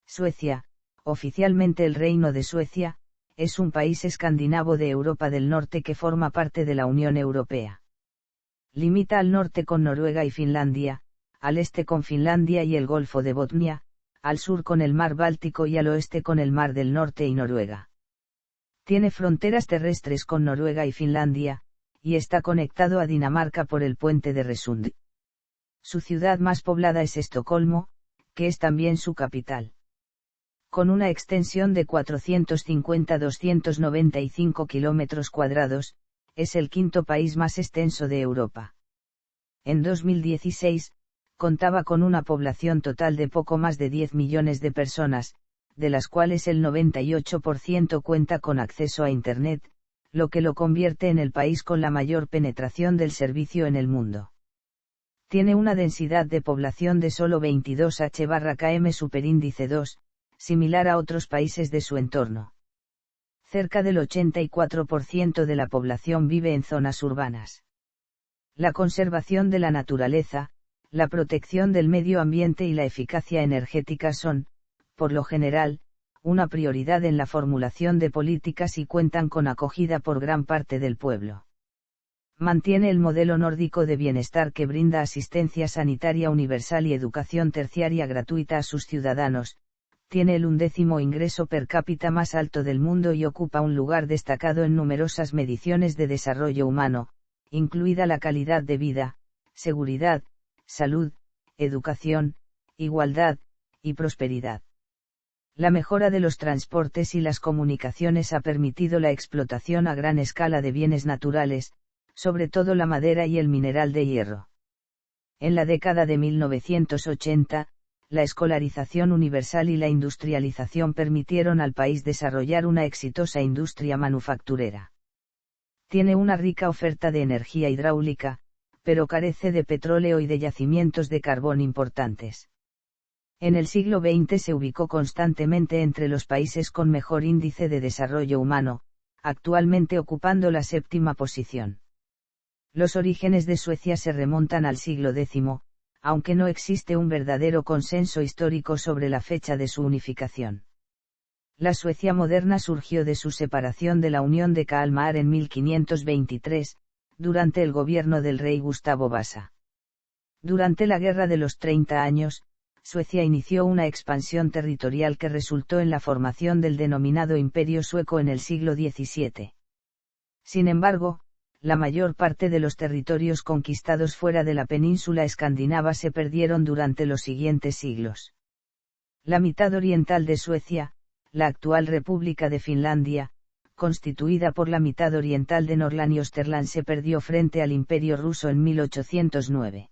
Suecia, oficialmente el Reino de Suecia, es un país escandinavo de Europa del Norte que forma parte de la Unión Europea. Limita al norte con Noruega y Finlandia, al este con Finlandia y el Golfo de Botnia, al sur con el Mar Báltico y al oeste con el Mar del Norte y Noruega. Tiene fronteras terrestres con Noruega y Finlandia, y está conectado a Dinamarca por el puente de Resund. Su ciudad más poblada es Estocolmo, que es también su capital. Con una extensión de 450-295 kilómetros cuadrados, es el quinto país más extenso de Europa. En 2016, contaba con una población total de poco más de 10 millones de personas, de las cuales el 98% cuenta con acceso a Internet, lo que lo convierte en el país con la mayor penetración del servicio en el mundo. Tiene una densidad de población de solo 22 h/km superíndice 2, similar a otros países de su entorno. Cerca del 84% de la población vive en zonas urbanas. La conservación de la naturaleza, la protección del medio ambiente y la eficacia energética son, por lo general, una prioridad en la formulación de políticas y cuentan con acogida por gran parte del pueblo. Mantiene el modelo nórdico de bienestar que brinda asistencia sanitaria universal y educación terciaria gratuita a sus ciudadanos, tiene el 11º ingreso per cápita más alto del mundo y ocupa un lugar destacado en numerosas mediciones de desarrollo humano, incluida la calidad de vida, seguridad, salud, educación, igualdad, y prosperidad. La mejora de los transportes y las comunicaciones ha permitido la explotación a gran escala de bienes naturales, sobre todo la madera y el mineral de hierro. En la década de 1980, la escolarización universal y la industrialización permitieron al país desarrollar una exitosa industria manufacturera. Tiene una rica oferta de energía hidráulica, pero carece de petróleo y de yacimientos de carbón importantes. En el siglo XX se ubicó constantemente entre los países con mejor índice de desarrollo humano, actualmente ocupando la 7ª posición. Los orígenes de Suecia se remontan al siglo X, aunque no existe un verdadero consenso histórico sobre la fecha de su unificación. La Suecia moderna surgió de su separación de la Unión de Kalmar en 1523, durante el gobierno del rey Gustavo Vasa. Durante la Guerra de los 30 años, Suecia inició una expansión territorial que resultó en la formación del denominado Imperio Sueco en el siglo XVII. Sin embargo, la mayor parte de los territorios conquistados fuera de la península escandinava se perdieron durante los siguientes siglos. La mitad oriental de Suecia, la actual República de Finlandia, constituida por la mitad oriental de Norrland y Österland, se perdió frente al Imperio ruso en 1809.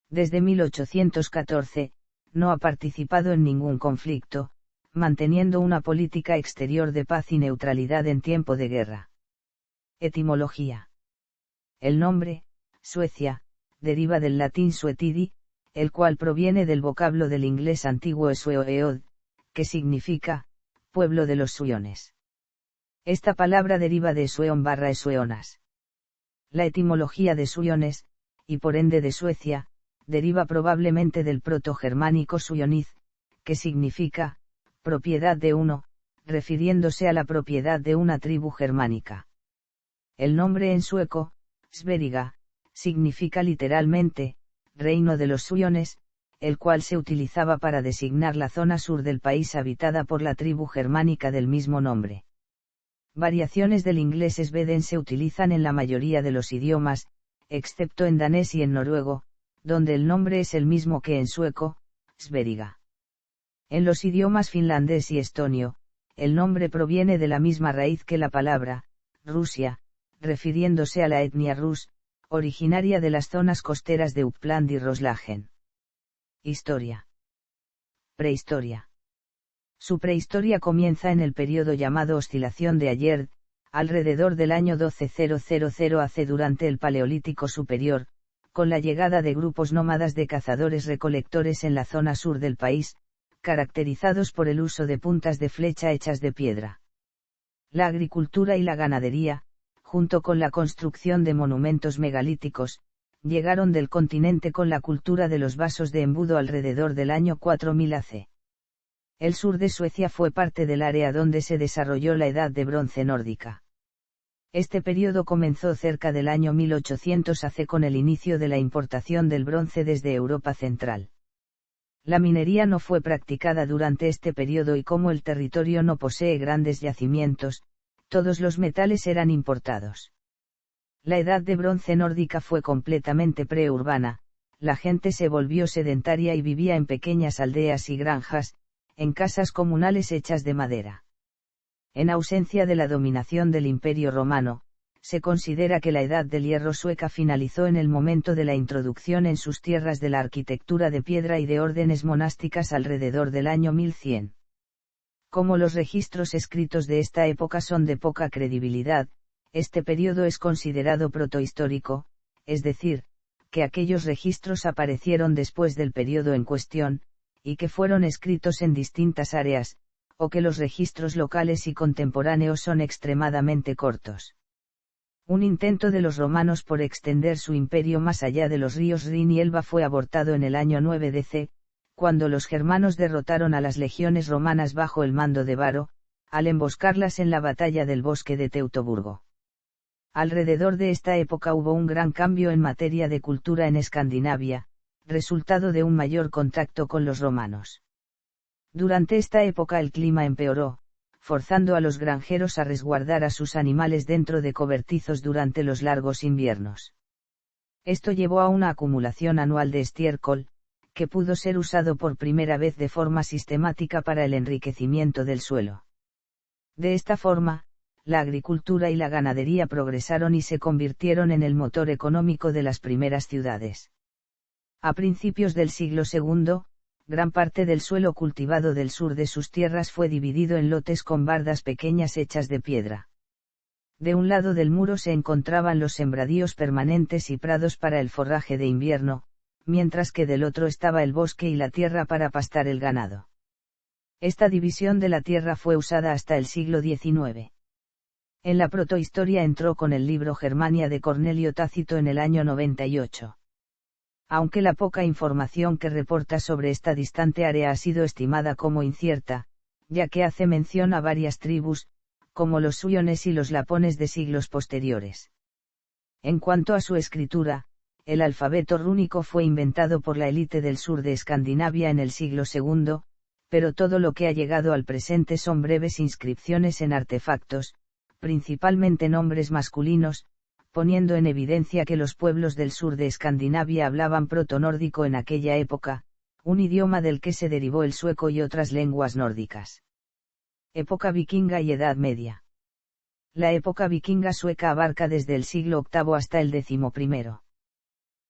Desde 1814, no ha participado en ningún conflicto, manteniendo una política exterior de paz y neutralidad en tiempo de guerra. Etimología. El nombre, Suecia, deriva del latín suetidi, el cual proviene del vocablo del inglés antiguo Sueoeod, que significa, pueblo de los suiones. Esta palabra deriva de Sueon/Sueonas. La etimología de suiones, y por ende de Suecia, deriva probablemente del protogermánico suionith, que significa, propiedad de uno, refiriéndose a la propiedad de una tribu germánica. El nombre en sueco, Sveriga, significa literalmente, reino de los suiones, el cual se utilizaba para designar la zona sur del país habitada por la tribu germánica del mismo nombre. Variaciones del inglés sveden se utilizan en la mayoría de los idiomas, excepto en danés y en noruego, donde el nombre es el mismo que en sueco, Sveriga. En los idiomas finlandés y estonio, el nombre proviene de la misma raíz que la palabra, Rusia, refiriéndose a la etnia rus, originaria de las zonas costeras de Uppland y Roslagen. Historia. Prehistoria. Su prehistoria comienza en el periodo llamado oscilación de Ayerd, alrededor del año 12.000 AC durante el Paleolítico Superior, con la llegada de grupos nómadas de cazadores-recolectores en la zona sur del país, caracterizados por el uso de puntas de flecha hechas de piedra. La agricultura y la ganadería, junto con la construcción de monumentos megalíticos, llegaron del continente con la cultura de los vasos de embudo alrededor del año 4000 AC. El sur de Suecia fue parte del área donde se desarrolló la Edad de Bronce nórdica. Este periodo comenzó cerca del año 1800 AC con el inicio de la importación del bronce desde Europa Central. La minería no fue practicada durante este periodo y como el territorio no posee grandes yacimientos, todos los metales eran importados. La Edad de Bronce nórdica fue completamente preurbana, la gente se volvió sedentaria y vivía en pequeñas aldeas y granjas, en casas comunales hechas de madera. En ausencia de la dominación del Imperio Romano, se considera que la Edad del Hierro sueca finalizó en el momento de la introducción en sus tierras de la arquitectura de piedra y de órdenes monásticas alrededor del año 1100. Como los registros escritos de esta época son de poca credibilidad, este periodo es considerado protohistórico, es decir, que aquellos registros aparecieron después del periodo en cuestión, y que fueron escritos en distintas áreas, o que los registros locales y contemporáneos son extremadamente cortos. Un intento de los romanos por extender su imperio más allá de los ríos Rin y Elba fue abortado en el año 9 DC, cuando los germanos derrotaron a las legiones romanas bajo el mando de Varo, al emboscarlas en la batalla del bosque de Teutoburgo. Alrededor de esta época hubo un gran cambio en materia de cultura en Escandinavia, resultado de un mayor contacto con los romanos. Durante esta época el clima empeoró, forzando a los granjeros a resguardar a sus animales dentro de cobertizos durante los largos inviernos. Esto llevó a una acumulación anual de estiércol, que pudo ser usado por primera vez de forma sistemática para el enriquecimiento del suelo. De esta forma, la agricultura y la ganadería progresaron y se convirtieron en el motor económico de las primeras ciudades. A principios del siglo II, gran parte del suelo cultivado del sur de sus tierras fue dividido en lotes con bardas pequeñas hechas de piedra. De un lado del muro se encontraban los sembradíos permanentes y prados para el forraje de invierno, mientras que del otro estaba el bosque y la tierra para pastar el ganado. Esta división de la tierra fue usada hasta el siglo XIX. En la protohistoria entró con el libro Germania de Cornelio Tácito en el año 98. Aunque la poca información que reporta sobre esta distante área ha sido estimada como incierta, ya que hace mención a varias tribus, como los suiones y los lapones de siglos posteriores. En cuanto a su escritura, el alfabeto rúnico fue inventado por la élite del sur de Escandinavia en el siglo II, pero todo lo que ha llegado al presente son breves inscripciones en artefactos, principalmente nombres masculinos, poniendo en evidencia que los pueblos del sur de Escandinavia hablaban protonórdico en aquella época, un idioma del que se derivó el sueco y otras lenguas nórdicas. Época vikinga y Edad Media. La época vikinga sueca abarca desde el siglo VIII hasta el XI.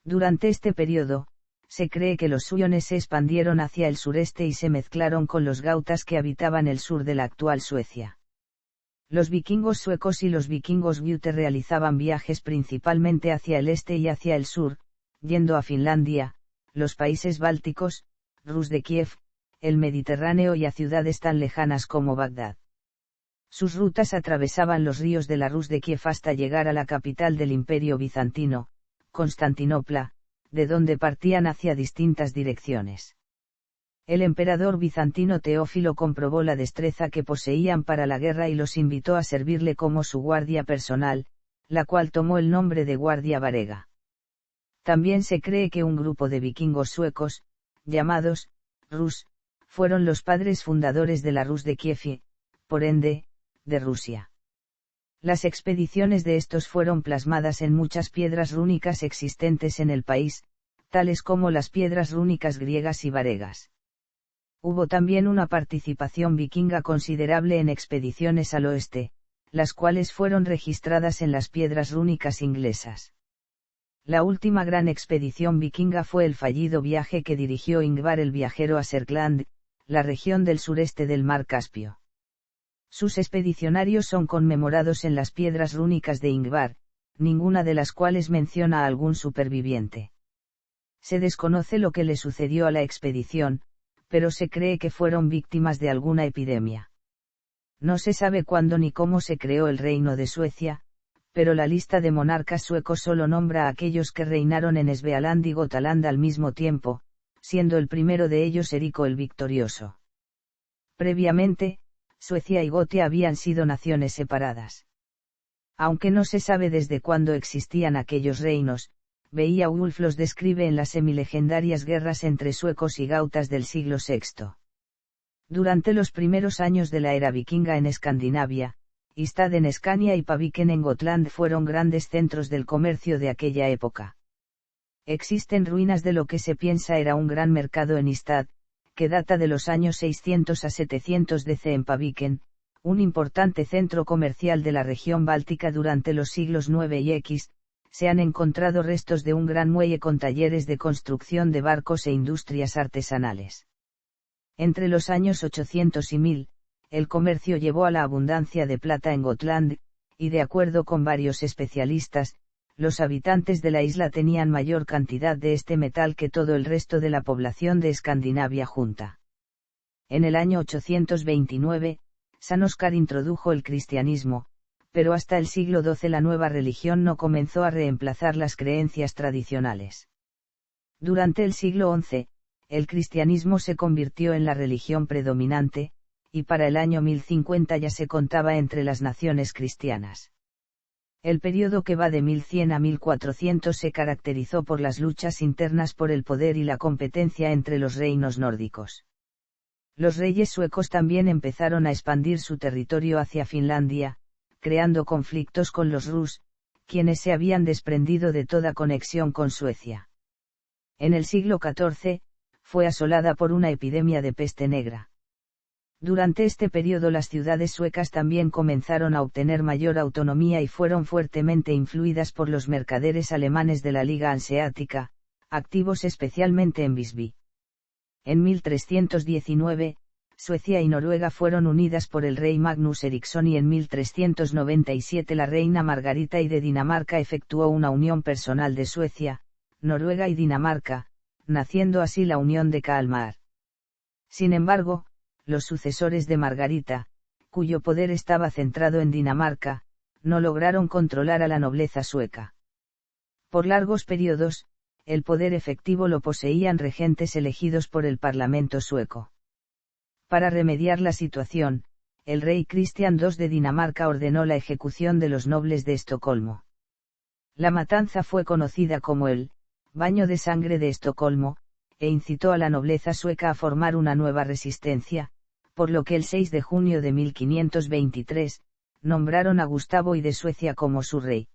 Durante este periodo, se cree que los suiones se expandieron hacia el sureste y se mezclaron con los gautas que habitaban el sur de la actual Suecia. Los vikingos suecos y los vikingos Gute realizaban viajes principalmente hacia el este y hacia el sur, yendo a Finlandia, los países bálticos, Rus de Kiev, el Mediterráneo y a ciudades tan lejanas como Bagdad. Sus rutas atravesaban los ríos de la Rus de Kiev hasta llegar a la capital del Imperio bizantino, Constantinopla, de donde partían hacia distintas direcciones. El emperador bizantino Teófilo comprobó la destreza que poseían para la guerra y los invitó a servirle como su guardia personal, la cual tomó el nombre de Guardia Varega. También se cree que un grupo de vikingos suecos, llamados Rus, fueron los padres fundadores de la Rus de Kiev y, por ende, de Rusia. Las expediciones de estos fueron plasmadas en muchas piedras rúnicas existentes en el país, tales como las piedras rúnicas griegas y varegas. Hubo también una participación vikinga considerable en expediciones al oeste, las cuales fueron registradas en las piedras rúnicas inglesas. La última gran expedición vikinga fue el fallido viaje que dirigió Ingvar el Viajero a Serkland, la región del sureste del mar Caspio. Sus expedicionarios son conmemorados en las piedras rúnicas de Ingvar, ninguna de las cuales menciona a algún superviviente. Se desconoce lo que le sucedió a la expedición, pero se cree que fueron víctimas de alguna epidemia. No se sabe cuándo ni cómo se creó el reino de Suecia, pero la lista de monarcas suecos solo nombra a aquellos que reinaron en Svealand y Gotaland al mismo tiempo, siendo el primero de ellos Erico el Victorioso. Previamente, Suecia y Gotia habían sido naciones separadas. Aunque no se sabe desde cuándo existían aquellos reinos, Beowulf los describe en las semilegendarias guerras entre suecos y gautas del siglo VI. Durante los primeros años de la era vikinga en Escandinavia, Istad en Escania y Paviken en Gotland fueron grandes centros del comercio de aquella época. Existen ruinas de lo que se piensa era un gran mercado en Istad, que data de los años 600 a 700 DC en Paviken, un importante centro comercial de la región báltica durante los siglos IX y X. Se han encontrado restos de un gran muelle con talleres de construcción de barcos e industrias artesanales. Entre los años 800 y 1000, el comercio llevó a la abundancia de plata en Gotland, y de acuerdo con varios especialistas, los habitantes de la isla tenían mayor cantidad de este metal que todo el resto de la población de Escandinavia junta. En el año 829, San Óscar introdujo el cristianismo, pero hasta el siglo XII la nueva religión no comenzó a reemplazar las creencias tradicionales. Durante el siglo XI, el cristianismo se convirtió en la religión predominante, y para el año 1050 ya se contaba entre las naciones cristianas. El periodo que va de 1100 a 1400 se caracterizó por las luchas internas por el poder y la competencia entre los reinos nórdicos. Los reyes suecos también empezaron a expandir su territorio hacia Finlandia, creando conflictos con los Rus, quienes se habían desprendido de toda conexión con Suecia. En el siglo XIV, fue asolada por una epidemia de peste negra. Durante este periodo las ciudades suecas también comenzaron a obtener mayor autonomía y fueron fuertemente influidas por los mercaderes alemanes de la Liga Hanseática, activos especialmente en Visby. En 1319, Suecia y Noruega fueron unidas por el rey Magnus Eriksson y en 1397 la reina Margarita I de Dinamarca efectuó una unión personal de Suecia, Noruega y Dinamarca, naciendo así la Unión de Kalmar. Sin embargo, los sucesores de Margarita, cuyo poder estaba centrado en Dinamarca, no lograron controlar a la nobleza sueca. Por largos periodos, el poder efectivo lo poseían regentes elegidos por el Parlamento sueco. Para remediar la situación, el rey Cristian II de Dinamarca ordenó la ejecución de los nobles de Estocolmo. La matanza fue conocida como el «Baño de sangre de Estocolmo», e incitó a la nobleza sueca a formar una nueva resistencia, por lo que el 6 de junio de 1523, nombraron a Gustavo I de Suecia como su rey.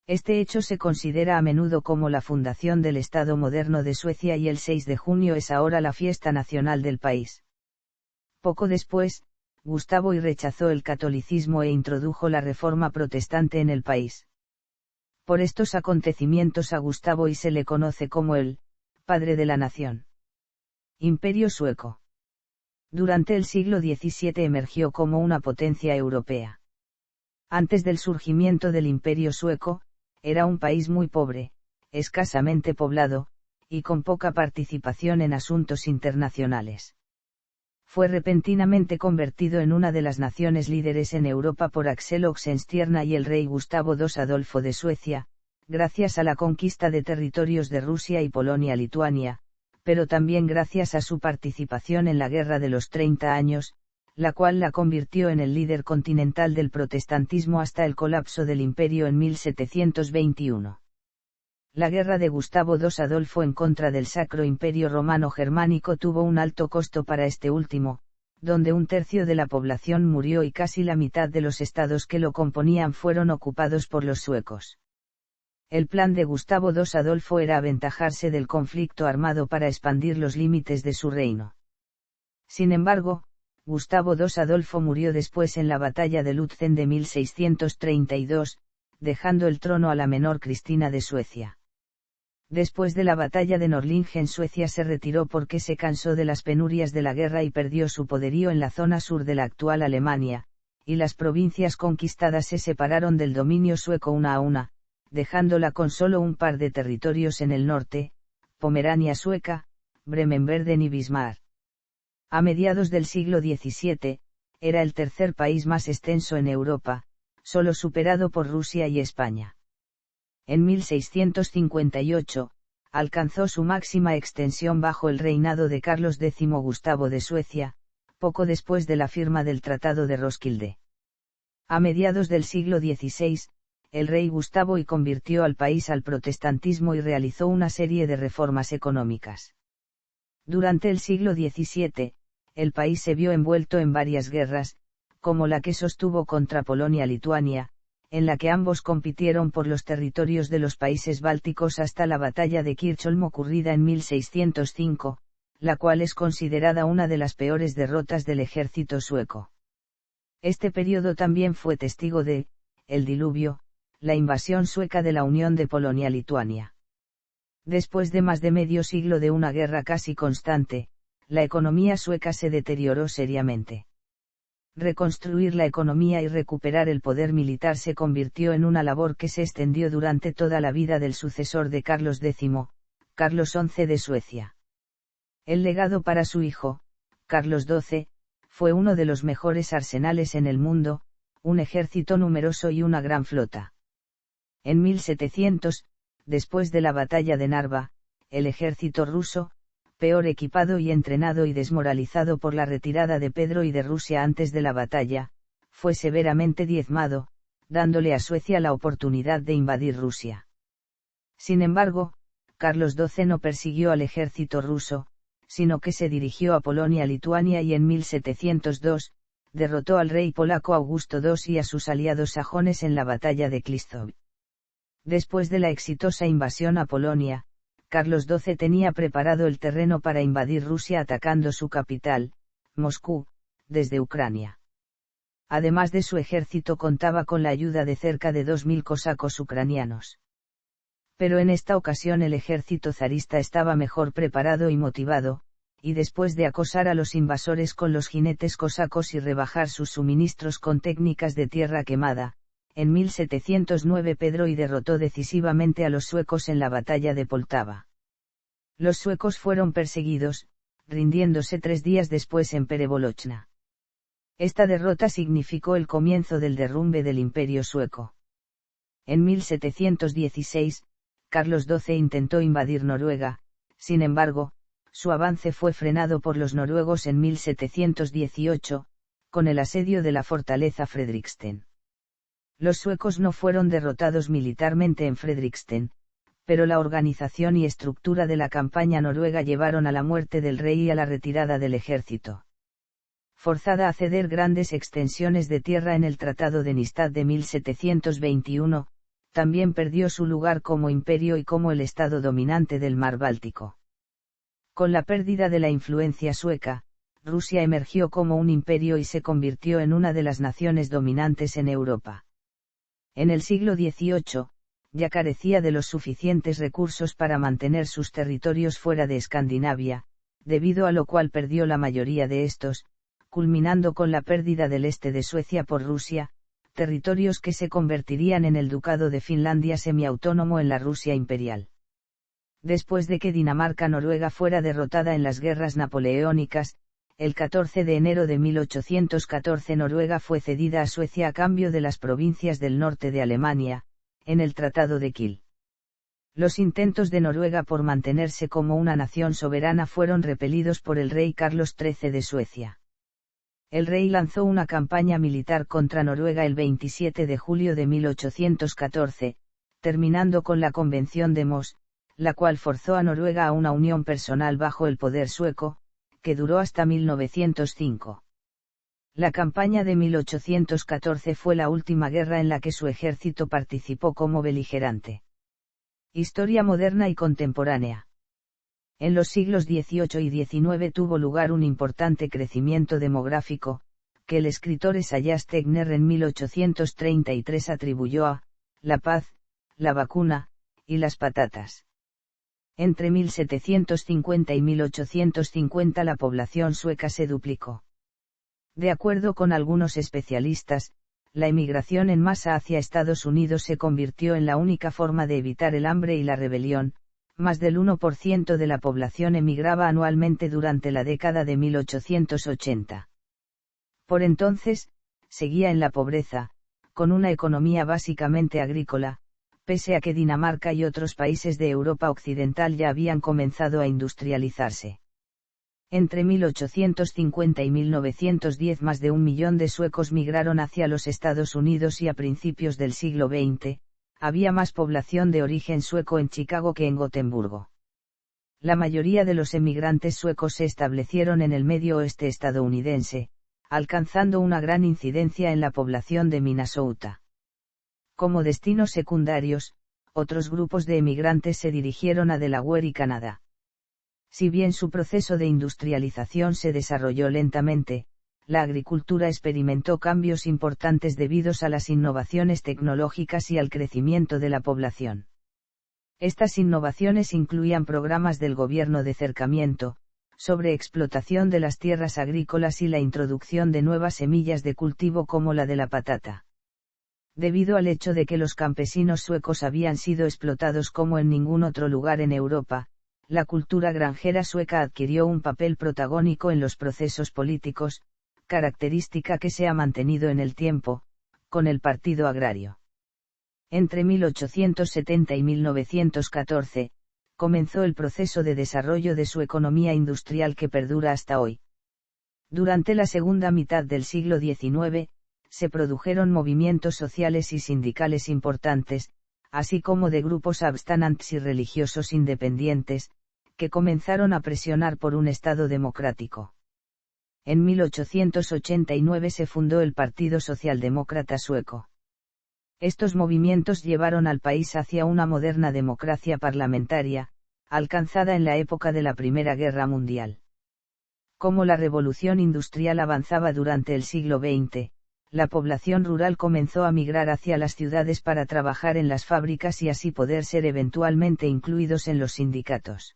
Este hecho se considera a menudo como la fundación del Estado moderno de Suecia y el 6 de junio es ahora la fiesta nacional del país. Poco después, Gustavo I rechazó el catolicismo e introdujo la reforma protestante en el país. Por estos acontecimientos a Gustavo I se le conoce como el padre de la nación. Imperio sueco. Durante el siglo XVII emergió como una potencia europea. Antes del surgimiento del Imperio sueco, era un país muy pobre, escasamente poblado, y con poca participación en asuntos internacionales. Fue repentinamente convertido en una de las naciones líderes en Europa por Axel Oxenstierna y el rey Gustavo II Adolfo de Suecia, gracias a la conquista de territorios de Rusia y Polonia-Lituania, pero también gracias a su participación en la Guerra de los 30 años, la cual la convirtió en el líder continental del protestantismo hasta el colapso del imperio en 1721. La guerra de Gustavo II Adolfo en contra del Sacro Imperio Romano Germánico tuvo un alto costo para este último, donde un tercio de la población murió y casi la mitad de los estados que lo componían fueron ocupados por los suecos. El plan de Gustavo II Adolfo era aventajarse del conflicto armado para expandir los límites de su reino. Sin embargo, Gustavo II Adolfo murió después en la batalla de Lutzen de 1632, dejando el trono a la menor Cristina de Suecia. Después de la batalla de Norlingen Suecia se retiró porque se cansó de las penurias de la guerra y perdió su poderío en la zona sur de la actual Alemania, y las provincias conquistadas se separaron del dominio sueco una a una, dejándola con solo un par de territorios en el norte, Pomerania sueca, Bremen-Verden y Bismarck. A mediados del siglo XVII, era el tercer país más extenso en Europa, solo superado por Rusia y España. En 1658, alcanzó su máxima extensión bajo el reinado de Carlos X Gustavo de Suecia, poco después de la firma del Tratado de Roskilde. A mediados del siglo XVI, el rey Gustavo I convirtió al país al protestantismo y realizó una serie de reformas económicas. Durante el siglo XVII, el país se vio envuelto en varias guerras, como la que sostuvo contra Polonia-Lituania, en la que ambos compitieron por los territorios de los países bálticos hasta la batalla de Kirchholm ocurrida en 1605, la cual es considerada una de las peores derrotas del ejército sueco. Este periodo también fue testigo de, el diluvio, la invasión sueca de la Unión de Polonia-Lituania. Después de más de medio siglo de una guerra casi constante, la economía sueca se deterioró seriamente. Reconstruir la economía y recuperar el poder militar se convirtió en una labor que se extendió durante toda la vida del sucesor de Carlos X, Carlos XI de Suecia. El legado para su hijo, Carlos XII, fue uno de los mejores arsenales en el mundo, un ejército numeroso y una gran flota. En 1700, después de la batalla de Narva, el ejército ruso, peor equipado y entrenado y desmoralizado por la retirada de Pedro I de Rusia antes de la batalla, fue severamente diezmado, dándole a Suecia la oportunidad de invadir Rusia. Sin embargo, Carlos XII no persiguió al ejército ruso, sino que se dirigió a Polonia-Lituania y en 1702, derrotó al rey polaco Augusto II y a sus aliados sajones en la batalla de Klistov. Después de la exitosa invasión a Polonia, Carlos XII tenía preparado el terreno para invadir Rusia atacando su capital, Moscú, desde Ucrania. Además de su ejército contaba con la ayuda de cerca de 2.000 cosacos ucranianos. Pero en esta ocasión el ejército zarista estaba mejor preparado y motivado, y después de acosar a los invasores con los jinetes cosacos y rebajar sus suministros con técnicas de tierra quemada, en 1709 Pedro I derrotó decisivamente a los suecos en la batalla de Poltava. Los suecos fueron perseguidos, rindiéndose 3 días después en Perevolochna. Esta derrota significó el comienzo del derrumbe del Imperio sueco. En 1716, Carlos XII intentó invadir Noruega, sin embargo, su avance fue frenado por los noruegos en 1718, con el asedio de la fortaleza Fredriksten. Los suecos no fueron derrotados militarmente en Fredriksten, pero la organización y estructura de la campaña noruega llevaron a la muerte del rey y a la retirada del ejército. Forzada a ceder grandes extensiones de tierra en el Tratado de Nystad de 1721, también perdió su lugar como imperio y como el estado dominante del mar Báltico. Con la pérdida de la influencia sueca, Rusia emergió como un imperio y se convirtió en una de las naciones dominantes en Europa. En el siglo XVIII, ya carecía de los suficientes recursos para mantener sus territorios fuera de Escandinavia, debido a lo cual perdió la mayoría de estos, culminando con la pérdida del este de Suecia por Rusia, territorios que se convertirían en el Ducado de Finlandia semiautónomo en la Rusia imperial. Después de que Dinamarca-Noruega fuera derrotada en las guerras napoleónicas, el 14 de enero de 1814 Noruega fue cedida a Suecia a cambio de las provincias del norte de Alemania, en el Tratado de Kiel. Los intentos de Noruega por mantenerse como una nación soberana fueron repelidos por el rey Carlos XIII de Suecia. El rey lanzó una campaña militar contra Noruega el 27 de julio de 1814, terminando con la Convención de Moss, la cual forzó a Noruega a una unión personal bajo el poder sueco, que duró hasta 1905. La campaña de 1814 fue la última guerra en la que su ejército participó como beligerante. Historia moderna y contemporánea. En los siglos XVIII y XIX tuvo lugar un importante crecimiento demográfico, que el escritor Esaias Tegner en 1833 atribuyó a la paz, la vacuna, y las patatas. Entre 1750 y 1850 la población sueca se duplicó. De acuerdo con algunos especialistas, la emigración en masa hacia Estados Unidos se convirtió en la única forma de evitar el hambre y la rebelión. Más del 1% de la población emigraba anualmente durante la década de 1880. Por entonces, seguía en la pobreza, con una economía básicamente agrícola, pese a que Dinamarca y otros países de Europa Occidental ya habían comenzado a industrializarse. Entre 1850 y 1910 más de 1 millón de suecos migraron hacia los Estados Unidos y a principios del siglo XX, había más población de origen sueco en Chicago que en Gotemburgo. La mayoría de los emigrantes suecos se establecieron en el medio oeste estadounidense, alcanzando una gran incidencia en la población de Minnesota. Como destinos secundarios, otros grupos de emigrantes se dirigieron a Delaware y Canadá. Si bien su proceso de industrialización se desarrolló lentamente, la agricultura experimentó cambios importantes debidos a las innovaciones tecnológicas y al crecimiento de la población. Estas innovaciones incluían programas del gobierno de cercamiento, sobreexplotación de las tierras agrícolas y la introducción de nuevas semillas de cultivo como la de la patata. Debido al hecho de que los campesinos suecos habían sido explotados como en ningún otro lugar en Europa, la cultura granjera sueca adquirió un papel protagónico en los procesos políticos, característica que se ha mantenido en el tiempo, con el Partido Agrario. Entre 1870 y 1914, comenzó el proceso de desarrollo de su economía industrial que perdura hasta hoy. Durante la segunda mitad del siglo XIX, se produjeron movimientos sociales y sindicales importantes, así como de grupos abstinentes y religiosos independientes, que comenzaron a presionar por un Estado democrático. En 1889 se fundó el Partido Socialdemócrata Sueco. Estos movimientos llevaron al país hacia una moderna democracia parlamentaria, alcanzada en la época de la Primera Guerra Mundial. Como la revolución industrial avanzaba durante el siglo XX, la población rural comenzó a migrar hacia las ciudades para trabajar en las fábricas y así poder ser eventualmente incluidos en los sindicatos.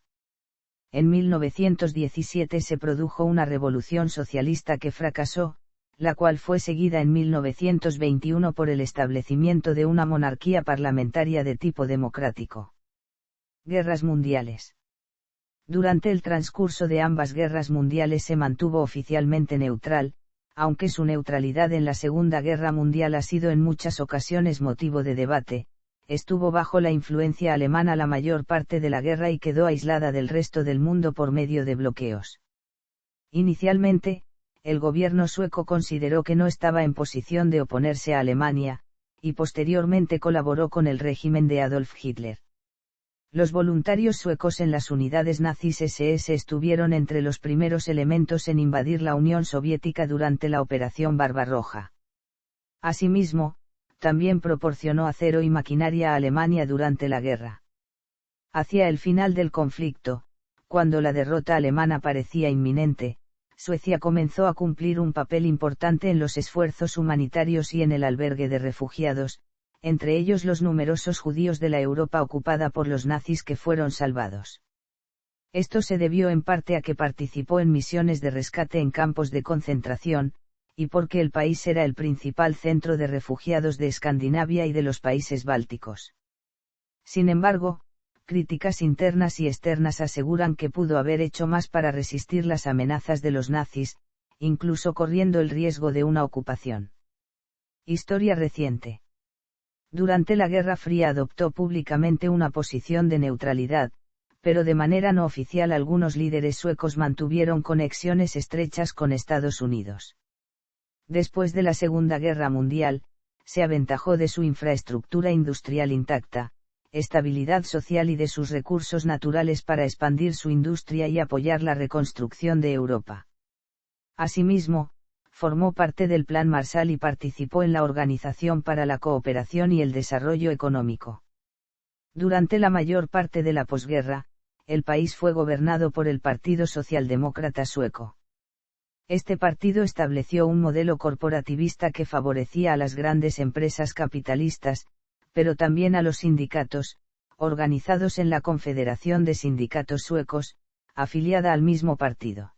En 1917 se produjo una revolución socialista que fracasó, la cual fue seguida en 1921 por el establecimiento de una monarquía parlamentaria de tipo democrático. Guerras mundiales. Durante el transcurso de ambas guerras mundiales se mantuvo oficialmente neutral, aunque su neutralidad en la Segunda Guerra Mundial ha sido en muchas ocasiones motivo de debate, estuvo bajo la influencia alemana la mayor parte de la guerra y quedó aislada del resto del mundo por medio de bloqueos. Inicialmente, el gobierno sueco consideró que no estaba en posición de oponerse a Alemania, y posteriormente colaboró con el régimen de Adolf Hitler. Los voluntarios suecos en las unidades nazis SS estuvieron entre los primeros elementos en invadir la Unión Soviética durante la Operación Barbarroja. Asimismo, también proporcionó acero y maquinaria a Alemania durante la guerra. Hacia el final del conflicto, cuando la derrota alemana parecía inminente, Suecia comenzó a cumplir un papel importante en los esfuerzos humanitarios y en el albergue de refugiados, entre ellos los numerosos judíos de la Europa ocupada por los nazis que fueron salvados. Esto se debió en parte a que participó en misiones de rescate en campos de concentración, y porque el país era el principal centro de refugiados de Escandinavia y de los países bálticos. Sin embargo, críticas internas y externas aseguran que pudo haber hecho más para resistir las amenazas de los nazis, incluso corriendo el riesgo de una ocupación. Historia reciente. Durante la Guerra Fría adoptó públicamente una posición de neutralidad, pero de manera no oficial algunos líderes suecos mantuvieron conexiones estrechas con Estados Unidos. Después de la Segunda Guerra Mundial, se aventajó de su infraestructura industrial intacta, estabilidad social y de sus recursos naturales para expandir su industria y apoyar la reconstrucción de Europa. Asimismo, formó parte del Plan Marshall y participó en la Organización para la Cooperación y el Desarrollo Económico. Durante la mayor parte de la posguerra, el país fue gobernado por el Partido Socialdemócrata Sueco. Este partido estableció un modelo corporativista que favorecía a las grandes empresas capitalistas, pero también a los sindicatos, organizados en la Confederación de Sindicatos Suecos, afiliada al mismo partido.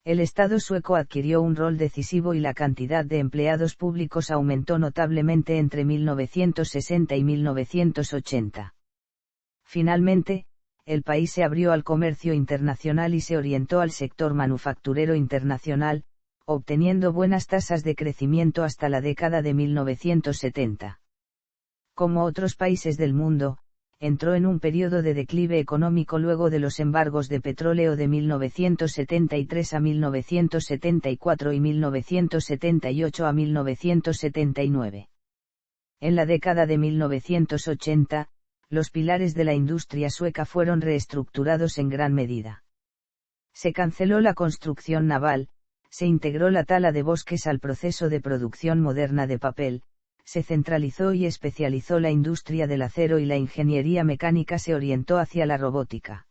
El Estado sueco adquirió un rol decisivo y la cantidad de empleados públicos aumentó notablemente entre 1960 y 1980. Finalmente, el país se abrió al comercio internacional y se orientó al sector manufacturero internacional, obteniendo buenas tasas de crecimiento hasta la década de 1970. Como otros países del mundo, entró en un periodo de declive económico luego de los embargos de petróleo de 1973 a 1974 y 1978 a 1979. En la década de 1980, los pilares de la industria sueca fueron reestructurados en gran medida. Se canceló la construcción naval, se integró la tala de bosques al proceso de producción moderna de papel, se centralizó y especializó la industria del acero y la ingeniería mecánica se orientó hacia la robótica.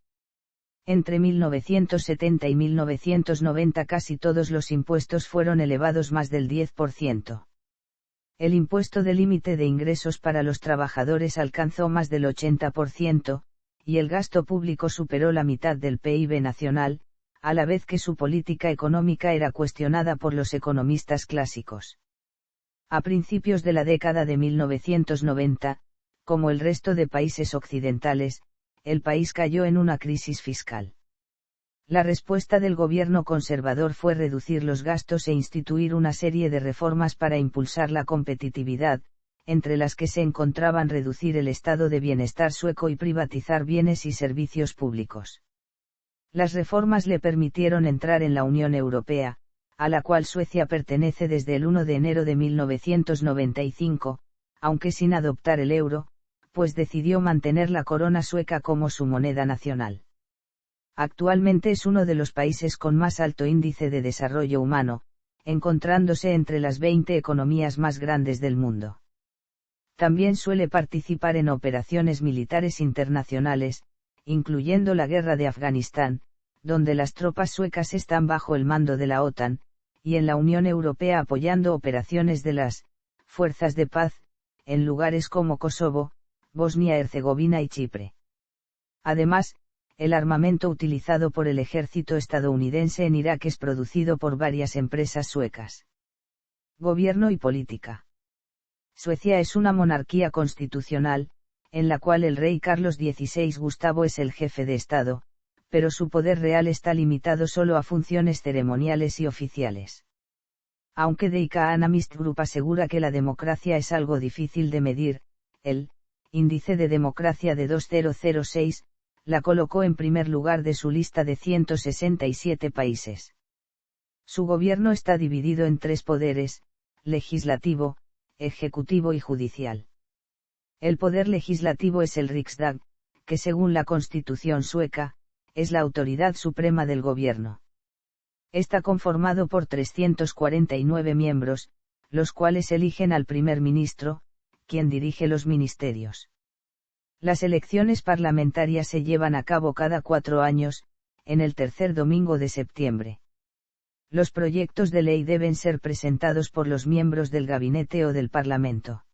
Entre 1970 y 1990 casi todos los impuestos fueron elevados más del 10%. El impuesto de límite de ingresos para los trabajadores alcanzó más del 80%, y el gasto público superó la mitad del PIB nacional, a la vez que su política económica era cuestionada por los economistas clásicos. A principios de la década de 1990, como el resto de países occidentales, el país cayó en una crisis fiscal. La respuesta del gobierno conservador fue reducir los gastos e instituir una serie de reformas para impulsar la competitividad, entre las que se encontraban reducir el estado de bienestar sueco y privatizar bienes y servicios públicos. Las reformas le permitieron entrar en la Unión Europea, a la cual Suecia pertenece desde el 1 de enero de 1995, aunque sin adoptar el euro, pues decidió mantener la corona sueca como su moneda nacional. Actualmente es uno de los países con más alto índice de desarrollo humano, encontrándose entre las 20 economías más grandes del mundo. También suele participar en operaciones militares internacionales, incluyendo la guerra de Afganistán, donde las tropas suecas están bajo el mando de la OTAN, y en la Unión Europea apoyando operaciones de las fuerzas de paz, en lugares como Kosovo, Bosnia-Herzegovina y Chipre. Además, el armamento utilizado por el ejército estadounidense en Irak es producido por varias empresas suecas. Gobierno y política. Suecia es una monarquía constitucional, en la cual el rey Carlos XVI Gustavo es el jefe de Estado, pero su poder real está limitado solo a funciones ceremoniales y oficiales. Aunque The Economist Group asegura que la democracia es algo difícil de medir, el índice de democracia de 2006 la colocó en primer lugar de su lista de 167 países. Su gobierno está dividido en tres poderes: legislativo, ejecutivo y judicial. El poder legislativo es el Riksdag, que según la Constitución sueca, es la autoridad suprema del gobierno. Está conformado por 349 miembros, los cuales eligen al primer ministro, quien dirige los ministerios. Las elecciones parlamentarias se llevan a cabo cada 4 años, en el tercer domingo de septiembre. Los proyectos de ley deben ser presentados por los miembros del gabinete o del Parlamento.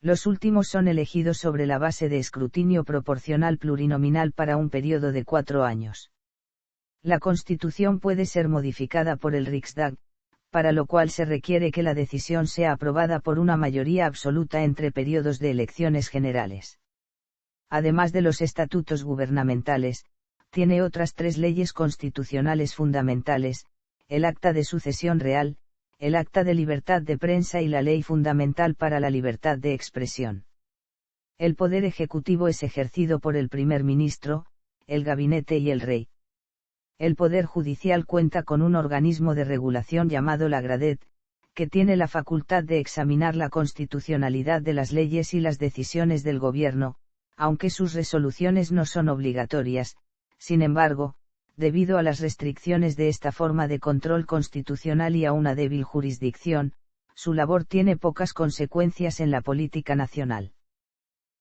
Los últimos son elegidos sobre la base de escrutinio proporcional plurinominal para un periodo de 4 años. La Constitución puede ser modificada por el Riksdag, para lo cual se requiere que la decisión sea aprobada por una mayoría absoluta entre periodos de elecciones generales. Además de los estatutos gubernamentales, tiene otras 3 leyes constitucionales fundamentales: el Acta de Sucesión Real, el Acta de Libertad de Prensa y la Ley Fundamental para la Libertad de Expresión. El poder ejecutivo es ejercido por el primer ministro, el gabinete y el rey. El poder judicial cuenta con un organismo de regulación llamado la Gradet, que tiene la facultad de examinar la constitucionalidad de las leyes y las decisiones del gobierno, aunque sus resoluciones no son obligatorias. Sin embargo, debido a las restricciones de esta forma de control constitucional y a una débil jurisdicción, su labor tiene pocas consecuencias en la política nacional.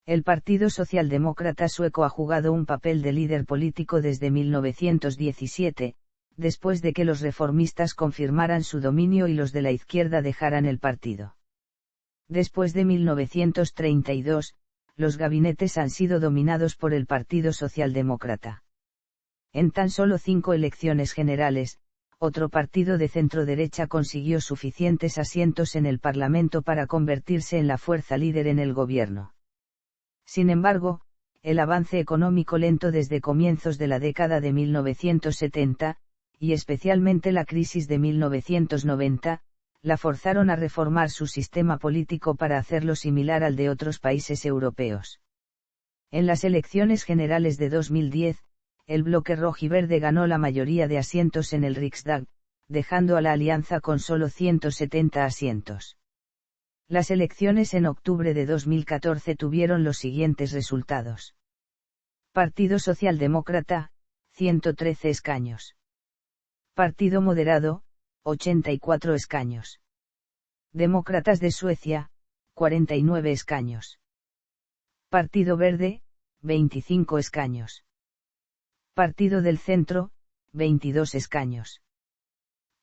El Partido Socialdemócrata Sueco ha jugado un papel de líder político desde 1917, después de que los reformistas confirmaran su dominio y los de la izquierda dejaran el partido. Después de 1932, los gabinetes han sido dominados por el Partido Socialdemócrata. En tan solo 5 elecciones generales, otro partido de centro-derecha consiguió suficientes asientos en el Parlamento para convertirse en la fuerza líder en el gobierno. Sin embargo, el avance económico lento desde comienzos de la década de 1970, y especialmente la crisis de 1990, la forzaron a reformar su sistema político para hacerlo similar al de otros países europeos. En las elecciones generales de 2010, el bloque rojiverde ganó la mayoría de asientos en el Riksdag, dejando a la alianza con solo 170 asientos. Las elecciones en octubre de 2014 tuvieron los siguientes resultados. Partido Socialdemócrata, 113 escaños. Partido Moderado, 84 escaños. Demócratas de Suecia, 49 escaños. Partido Verde, 25 escaños. Partido del Centro, 22 escaños.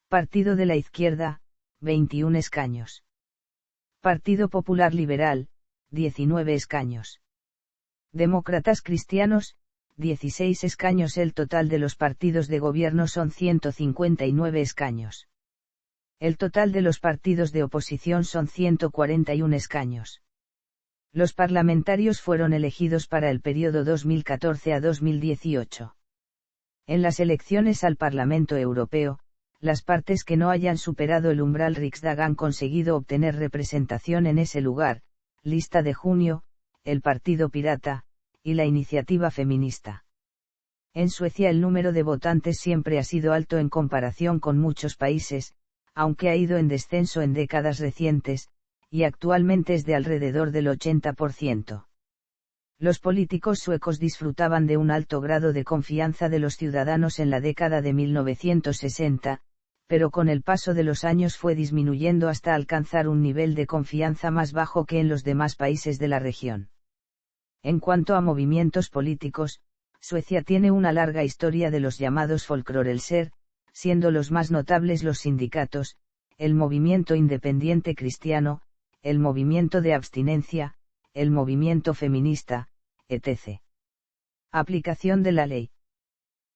Partido de la Izquierda, 21 escaños. Partido Popular Liberal, 19 escaños. Demócratas Cristianos, 16 escaños. El total de los partidos de gobierno son 159 escaños. El total de los partidos de oposición son 141 escaños. Los parlamentarios fueron elegidos para el periodo 2014 a 2018. En las elecciones al Parlamento Europeo, las partes que no hayan superado el umbral Riksdag han conseguido obtener representación en ese lugar: Lista de Junio, el Partido Pirata, y la Iniciativa Feminista. En Suecia el número de votantes siempre ha sido alto en comparación con muchos países, aunque ha ido en descenso en décadas recientes, y actualmente es de alrededor del 80%. Los políticos suecos disfrutaban de un alto grado de confianza de los ciudadanos en la década de 1960, pero con el paso de los años fue disminuyendo hasta alcanzar un nivel de confianza más bajo que en los demás países de la región. En cuanto a movimientos políticos, Suecia tiene una larga historia de los llamados folkrörelser, siendo los más notables los sindicatos, el movimiento independiente cristiano, el movimiento de abstinencia, el movimiento feminista, etc. Aplicación de la ley.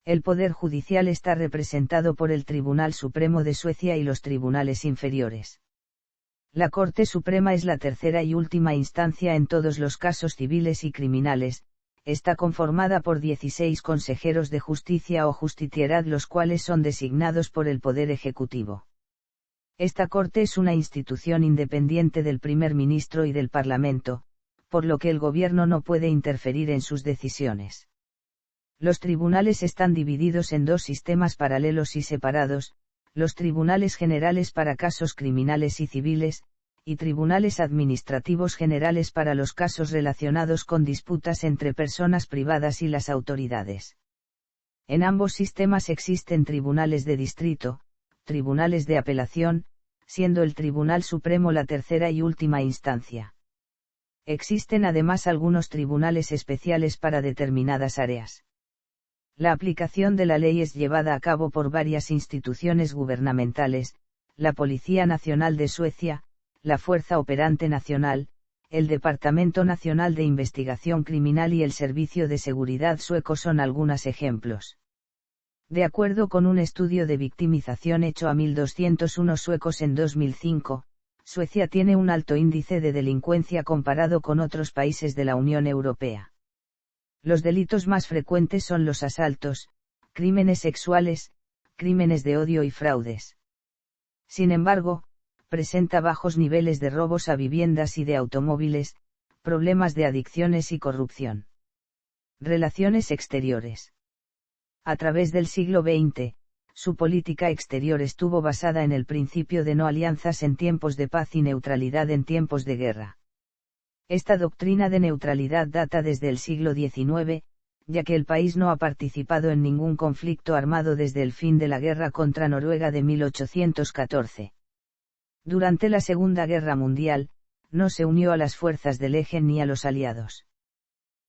El Poder Judicial está representado por el Tribunal Supremo de Suecia y los tribunales inferiores. La Corte Suprema es la tercera y última instancia en todos los casos civiles y criminales. Está conformada por 16 consejeros de justicia o justiciarad, los cuales son designados por el Poder Ejecutivo. Esta Corte es una institución independiente del primer ministro y del Parlamento, por lo que el gobierno no puede interferir en sus decisiones. Los tribunales están divididos en dos sistemas paralelos y separados: los tribunales generales para casos criminales y civiles, y tribunales administrativos generales para los casos relacionados con disputas entre personas privadas y las autoridades. En ambos sistemas existen tribunales de distrito, tribunales de apelación, siendo el Tribunal Supremo la tercera y última instancia. Existen además algunos tribunales especiales para determinadas áreas. La aplicación de la ley es llevada a cabo por varias instituciones gubernamentales: la Policía Nacional de Suecia, la Fuerza Operante Nacional, el Departamento Nacional de Investigación Criminal y el Servicio de Seguridad sueco son algunos ejemplos. De acuerdo con un estudio de victimización hecho a 1.201 suecos en 2005, Suecia tiene un alto índice de delincuencia comparado con otros países de la Unión Europea. Los delitos más frecuentes son los asaltos, crímenes sexuales, crímenes de odio y fraudes. Sin embargo, presenta bajos niveles de robos a viviendas y de automóviles, problemas de adicciones y corrupción. Relaciones exteriores. A través del siglo XX, su política exterior estuvo basada en el principio de no alianzas en tiempos de paz y neutralidad en tiempos de guerra. Esta doctrina de neutralidad data desde el siglo XIX, ya que el país no ha participado en ningún conflicto armado desde el fin de la guerra contra Noruega de 1814. Durante la Segunda Guerra Mundial, no se unió a las fuerzas del Eje ni a los aliados.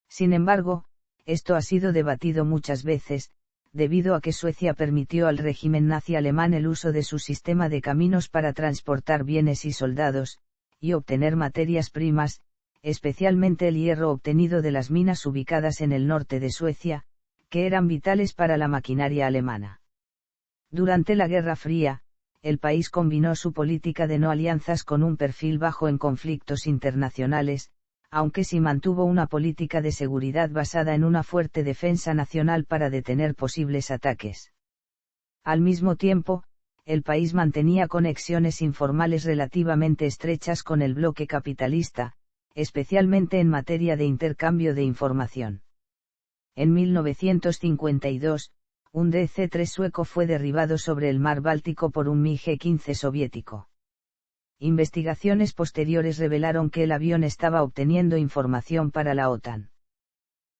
Sin embargo, esto ha sido debatido muchas veces, debido a que Suecia permitió al régimen nazi alemán el uso de su sistema de caminos para transportar bienes y soldados, y obtener materias primas, especialmente el hierro obtenido de las minas ubicadas en el norte de Suecia, que eran vitales para la maquinaria alemana. Durante la Guerra Fría, el país combinó su política de no alianzas con un perfil bajo en conflictos internacionales, aunque sí mantuvo una política de seguridad basada en una fuerte defensa nacional para detener posibles ataques. Al mismo tiempo, el país mantenía conexiones informales relativamente estrechas con el bloque capitalista, especialmente en materia de intercambio de información. En 1952, un DC-3 sueco fue derribado sobre el mar Báltico por un MiG-15 soviético. Investigaciones posteriores revelaron que el avión estaba obteniendo información para la OTAN.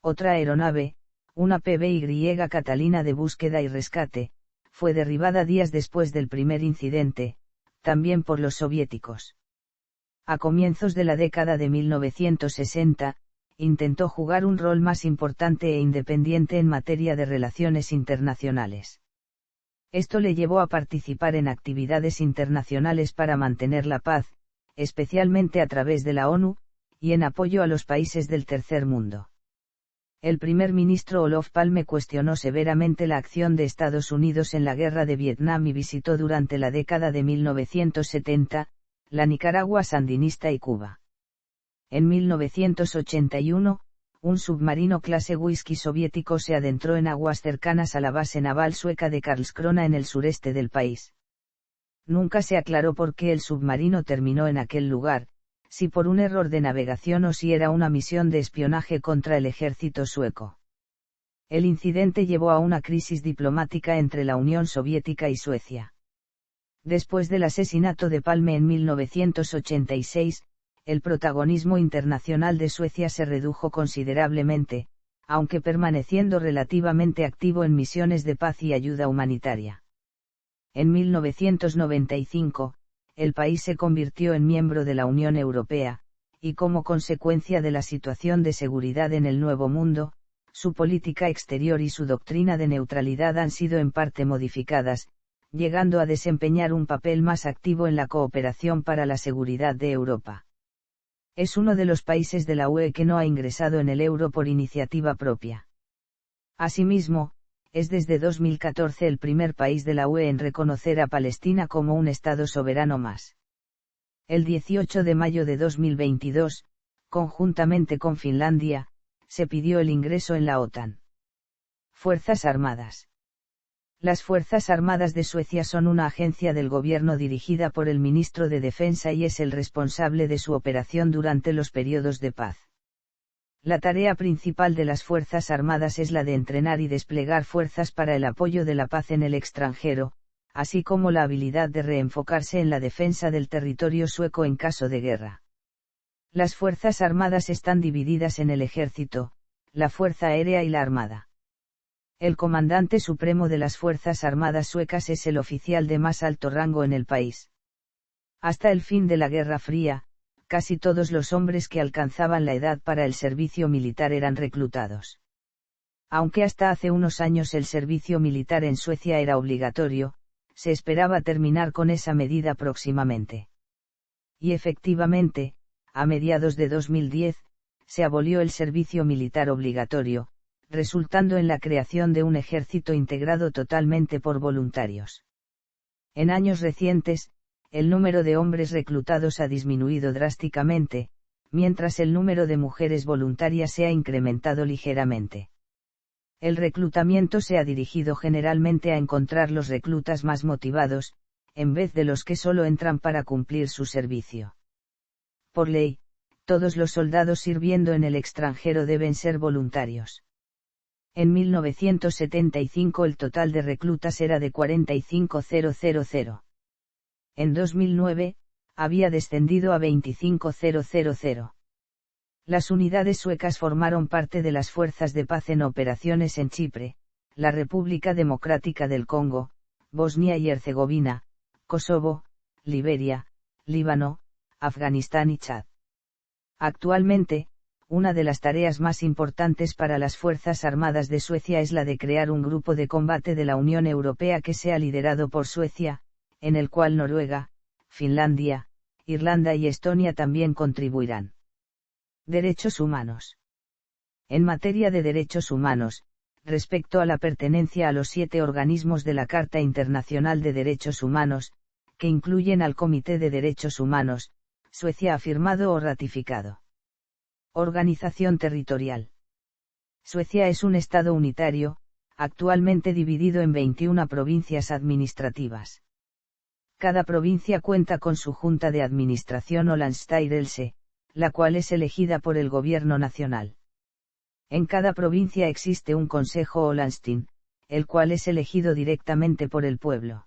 Otra aeronave, una PBY Catalina de búsqueda y rescate, fue derribada días después del primer incidente, también por los soviéticos. A comienzos de la década de 1960, intentó jugar un rol más importante e independiente en materia de relaciones internacionales. Esto le llevó a participar en actividades internacionales para mantener la paz, especialmente a través de la ONU, y en apoyo a los países del tercer mundo. El primer ministro Olof Palme cuestionó severamente la acción de Estados Unidos en la guerra de Vietnam y visitó durante la década de 1970, la Nicaragua sandinista y Cuba. En 1981, un submarino clase Whisky soviético se adentró en aguas cercanas a la base naval sueca de Karlskrona en el sureste del país. Nunca se aclaró por qué el submarino terminó en aquel lugar, si por un error de navegación o si era una misión de espionaje contra el ejército sueco. El incidente llevó a una crisis diplomática entre la Unión Soviética y Suecia. Después del asesinato de Palme en 1986, el protagonismo internacional de Suecia se redujo considerablemente, aunque permaneciendo relativamente activo en misiones de paz y ayuda humanitaria. En 1995, el país se convirtió en miembro de la Unión Europea, y como consecuencia de la situación de seguridad en el Nuevo Mundo, su política exterior y su doctrina de neutralidad han sido en parte modificadas, llegando a desempeñar un papel más activo en la cooperación para la seguridad de Europa. Es uno de los países de la UE que no ha ingresado en el euro por iniciativa propia. Asimismo, es desde 2014 el primer país de la UE en reconocer a Palestina como un Estado soberano más. El 18 de mayo de 2022, conjuntamente con Finlandia, se pidió el ingreso en la OTAN. Fuerzas Armadas. Las Fuerzas Armadas de Suecia son una agencia del gobierno dirigida por el ministro de Defensa y es el responsable de su operación durante los periodos de paz. La tarea principal de las Fuerzas Armadas es la de entrenar y desplegar fuerzas para el apoyo de la paz en el extranjero, así como la habilidad de reenfocarse en la defensa del territorio sueco en caso de guerra. Las Fuerzas Armadas están divididas en el Ejército, la Fuerza Aérea y la Armada. El comandante supremo de las Fuerzas Armadas suecas es el oficial de más alto rango en el país. Hasta el fin de la Guerra Fría, casi todos los hombres que alcanzaban la edad para el servicio militar eran reclutados. Aunque hasta hace unos años el servicio militar en Suecia era obligatorio, se esperaba terminar con esa medida próximamente. Y efectivamente, a mediados de 2010, se abolió el servicio militar obligatorio, resultando en la creación de un ejército integrado totalmente por voluntarios. En años recientes, el número de hombres reclutados ha disminuido drásticamente, mientras el número de mujeres voluntarias se ha incrementado ligeramente. El reclutamiento se ha dirigido generalmente a encontrar los reclutas más motivados, en vez de los que solo entran para cumplir su servicio. Por ley, todos los soldados sirviendo en el extranjero deben ser voluntarios. En 1975 el total de reclutas era de 45.000. En 2009, había descendido a 25.000. Las unidades suecas formaron parte de las fuerzas de paz en operaciones en Chipre, la República Democrática del Congo, Bosnia y Herzegovina, Kosovo, Liberia, Líbano, Afganistán y Chad. Actualmente, una de las tareas más importantes para las Fuerzas Armadas de Suecia es la de crear un grupo de combate de la Unión Europea que sea liderado por Suecia, en el cual Noruega, Finlandia, Irlanda y Estonia también contribuirán. Derechos humanos. En materia de derechos humanos, respecto a la pertenencia a los 7 organismos de la Carta Internacional de Derechos Humanos, que incluyen al Comité de Derechos Humanos, Suecia ha firmado o ratificado. Organización territorial. Suecia es un estado unitario, actualmente dividido en 21 provincias administrativas. Cada provincia cuenta con su junta de administración o Länsstyrelse, la cual es elegida por el gobierno nacional. En cada provincia existe un consejo o landsting, el cual es elegido directamente por el pueblo.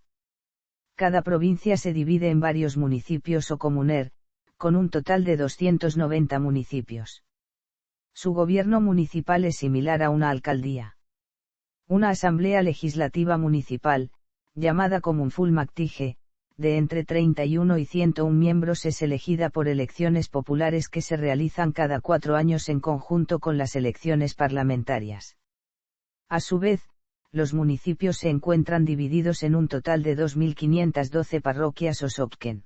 Cada provincia se divide en varios municipios o comuner, con un total de 290 municipios. Su gobierno municipal es similar a una alcaldía. Una asamblea legislativa municipal, llamada Kommunfullmäktige, de entre 31 y 101 miembros es elegida por elecciones populares que se realizan cada 4 años en conjunto con las elecciones parlamentarias. A su vez, los municipios se encuentran divididos en un total de 2.512 parroquias o socken.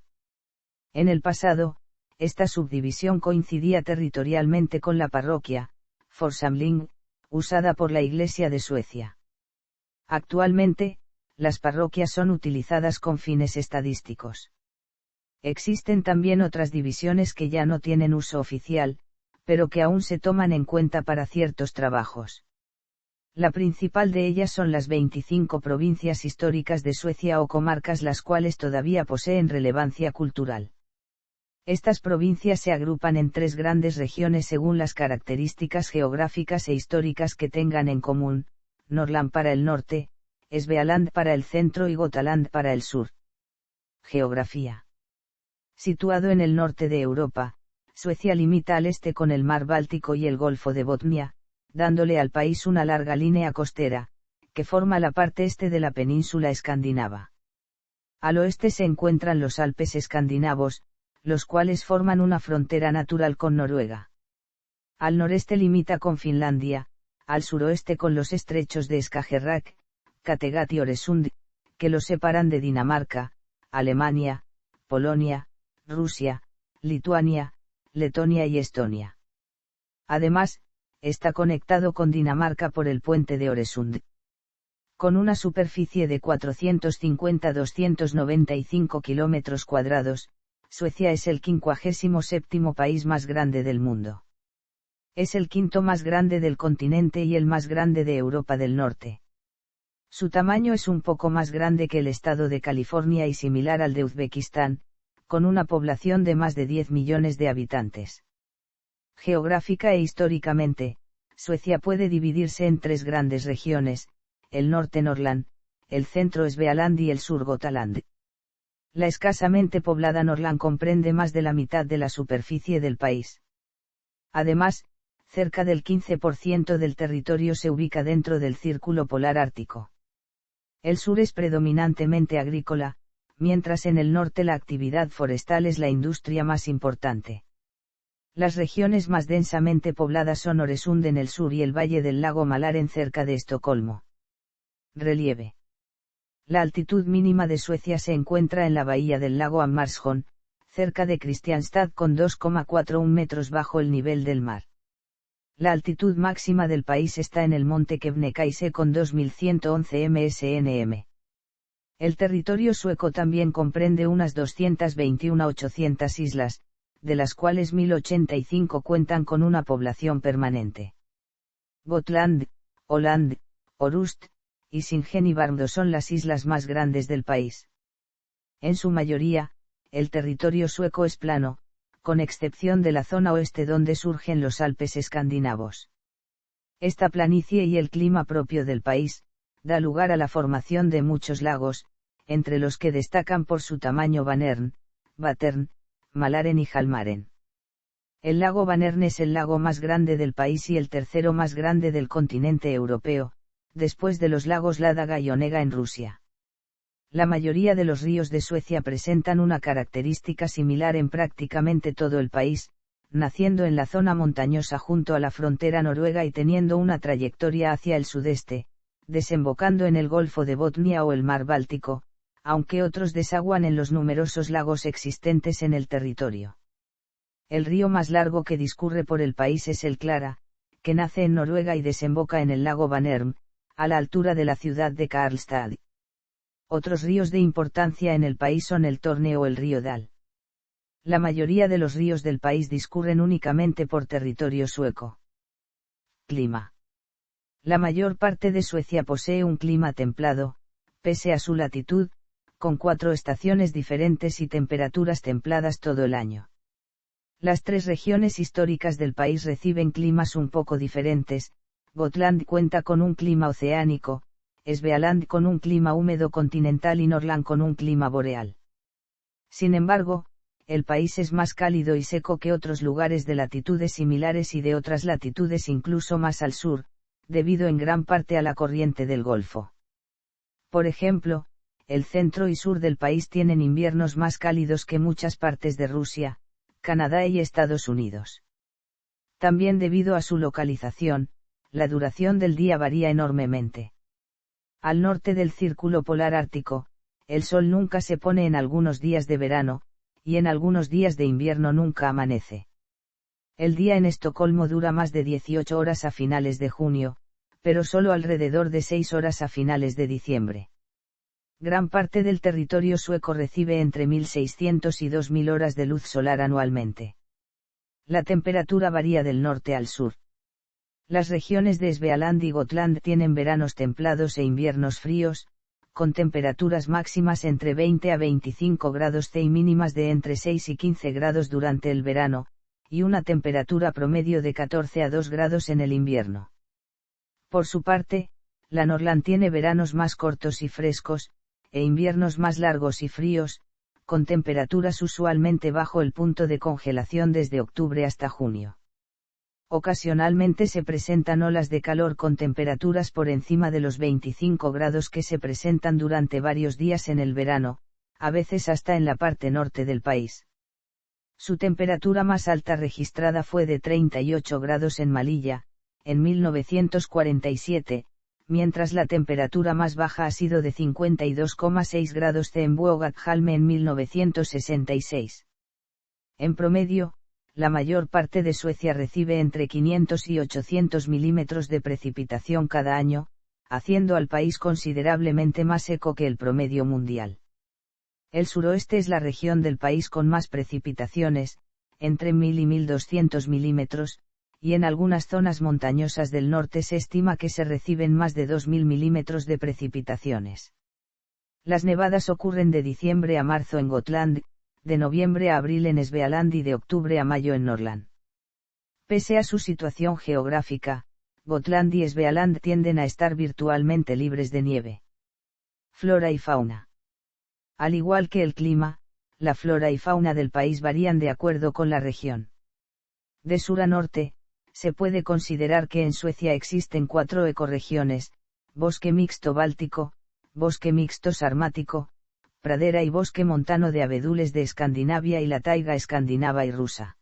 En el pasado, esta subdivisión coincidía territorialmente con la parroquia, församling, usada por la Iglesia de Suecia. Actualmente, las parroquias son utilizadas con fines estadísticos. Existen también otras divisiones que ya no tienen uso oficial, pero que aún se toman en cuenta para ciertos trabajos. La principal de ellas son las 25 provincias históricas de Suecia o comarcas, las cuales todavía poseen relevancia cultural. Estas provincias se agrupan en 3 grandes regiones según las características geográficas e históricas que tengan en común: Norrland para el norte, Svealand para el centro y Götaland para el sur. Geografía. Situado en el norte de Europa, Suecia limita al este con el mar Báltico y el Golfo de Botnia, dándole al país una larga línea costera, que forma la parte este de la península escandinava. Al oeste se encuentran los Alpes escandinavos, los cuales forman una frontera natural con Noruega. Al noreste limita con Finlandia, al suroeste con los estrechos de Skagerrak, Kattegat y Öresund, que los separan de Dinamarca, Alemania, Polonia, Rusia, Lituania, Letonia y Estonia. Además, está conectado con Dinamarca por el puente de Öresund. Con una superficie de 450.295 kilómetros cuadrados, Suecia es el 57º país más grande del mundo. Es el quinto más grande del continente y el más grande de Europa del Norte. Su tamaño es un poco más grande que el estado de California y similar al de Uzbekistán, con una población de más de 10 millones de habitantes. Geográfica e históricamente, Suecia puede dividirse en 3 grandes regiones: el norte Norrland, el centro Svealand y el sur Götaland. La escasamente poblada Norrland comprende más de la mitad de la superficie del país. Además, cerca del 15% del territorio se ubica dentro del Círculo Polar Ártico. El sur es predominantemente agrícola, mientras en el norte la actividad forestal es la industria más importante. Las regiones más densamente pobladas son Öresund en el sur y el valle del lago Mälaren cerca de Estocolmo. Relieve. La altitud mínima de Suecia se encuentra en la bahía del lago Hammarsjön, cerca de Kristianstad, con 2,41 metros bajo el nivel del mar. La altitud máxima del país está en el monte Kebnekaise con 2111 msnm. El territorio sueco también comprende unas 221.800 islas, de las cuales 1085 cuentan con una población permanente. Gotland, Åland, Orust, Hisingen y Värmdö son las islas más grandes del país. En su mayoría, el territorio sueco es plano, con excepción de la zona oeste donde surgen los Alpes escandinavos. Esta planicie y el clima propio del país, da lugar a la formación de muchos lagos, entre los que destacan por su tamaño Vänern, Vättern, Mälaren y Hjälmaren. El lago Vänern es el lago más grande del país y el tercero más grande del continente europeo, después de los lagos Ládoga y Onega en Rusia. La mayoría de los ríos de Suecia presentan una característica similar en prácticamente todo el país, naciendo en la zona montañosa junto a la frontera noruega y teniendo una trayectoria hacia el sudeste, desembocando en el Golfo de Botnia o el Mar Báltico, aunque otros desaguan en los numerosos lagos existentes en el territorio. El río más largo que discurre por el país es el Klara, que nace en Noruega y desemboca en el lago Vänern, a la altura de la ciudad de Karlstad. Otros ríos de importancia en el país son el Torne o el río Dal. La mayoría de los ríos del país discurren únicamente por territorio sueco. Clima. La mayor parte de Suecia posee un clima templado, pese a su latitud, con 4 estaciones diferentes y temperaturas templadas todo el año. Las tres regiones históricas del país reciben climas un poco diferentes. Gotland cuenta con un clima oceánico, Svealand con un clima húmedo continental y Norrland con un clima boreal. Sin embargo, el país es más cálido y seco que otros lugares de latitudes similares y de otras latitudes incluso más al sur, debido en gran parte a la corriente del Golfo. Por ejemplo, el centro y sur del país tienen inviernos más cálidos que muchas partes de Rusia, Canadá y Estados Unidos. También debido a su localización, la duración del día varía enormemente. Al norte del Círculo Polar Ártico, el sol nunca se pone en algunos días de verano, y en algunos días de invierno nunca amanece. El día en Estocolmo dura más de 18 horas a finales de junio, pero solo alrededor de 6 horas a finales de diciembre. Gran parte del territorio sueco recibe entre 1.600 y 2.000 horas de luz solar anualmente. La temperatura varía del norte al sur. Las regiones de Svealand y Gotland tienen veranos templados e inviernos fríos, con temperaturas máximas entre 20 a 25 grados C y mínimas de entre 6 y 15 grados durante el verano, y una temperatura promedio de 14 a 2 grados en el invierno. Por su parte, la Norrland tiene veranos más cortos y frescos, e inviernos más largos y fríos, con temperaturas usualmente bajo el punto de congelación desde octubre hasta junio. Ocasionalmente se presentan olas de calor con temperaturas por encima de los 25 grados que se presentan durante varios días en el verano, a veces hasta en la parte norte del país. Su temperatura más alta registrada fue de 38 grados en Malilla, en 1947, mientras la temperatura más baja ha sido de 52,6 grados C en Buogathalme en 1966. En promedio, la mayor parte de Suecia recibe entre 500 y 800 milímetros de precipitación cada año, haciendo al país considerablemente más seco que el promedio mundial. El suroeste es la región del país con más precipitaciones, entre 1.000 y 1.200 milímetros, y en algunas zonas montañosas del norte se estima que se reciben más de 2.000 milímetros de precipitaciones. Las nevadas ocurren de diciembre a marzo en Gotland, de noviembre a abril en Svealand y de octubre a mayo en Norrland. Pese a su situación geográfica, Gotland y Svealand tienden a estar virtualmente libres de nieve. Flora y fauna. Al igual que el clima, la flora y fauna del país varían de acuerdo con la región. De sur a norte, se puede considerar que en Suecia existen 4 ecorregiones: bosque mixto báltico, bosque mixto sarmático, pradera y bosque montano de abedules de Escandinavia y la taiga escandinava y rusa.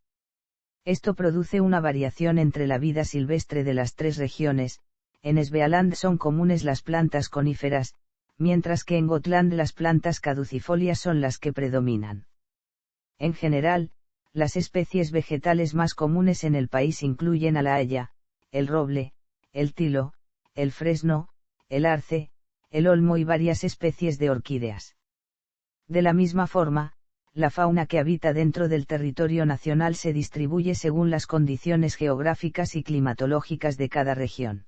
Esto produce una variación entre la vida silvestre de las tres regiones. En Svealand son comunes las plantas coníferas, mientras que en Gotland las plantas caducifolias son las que predominan. En general, las especies vegetales más comunes en el país incluyen a la haya, el roble, el tilo, el fresno, el arce, el olmo y varias especies de orquídeas. De la misma forma, la fauna que habita dentro del territorio nacional se distribuye según las condiciones geográficas y climatológicas de cada región.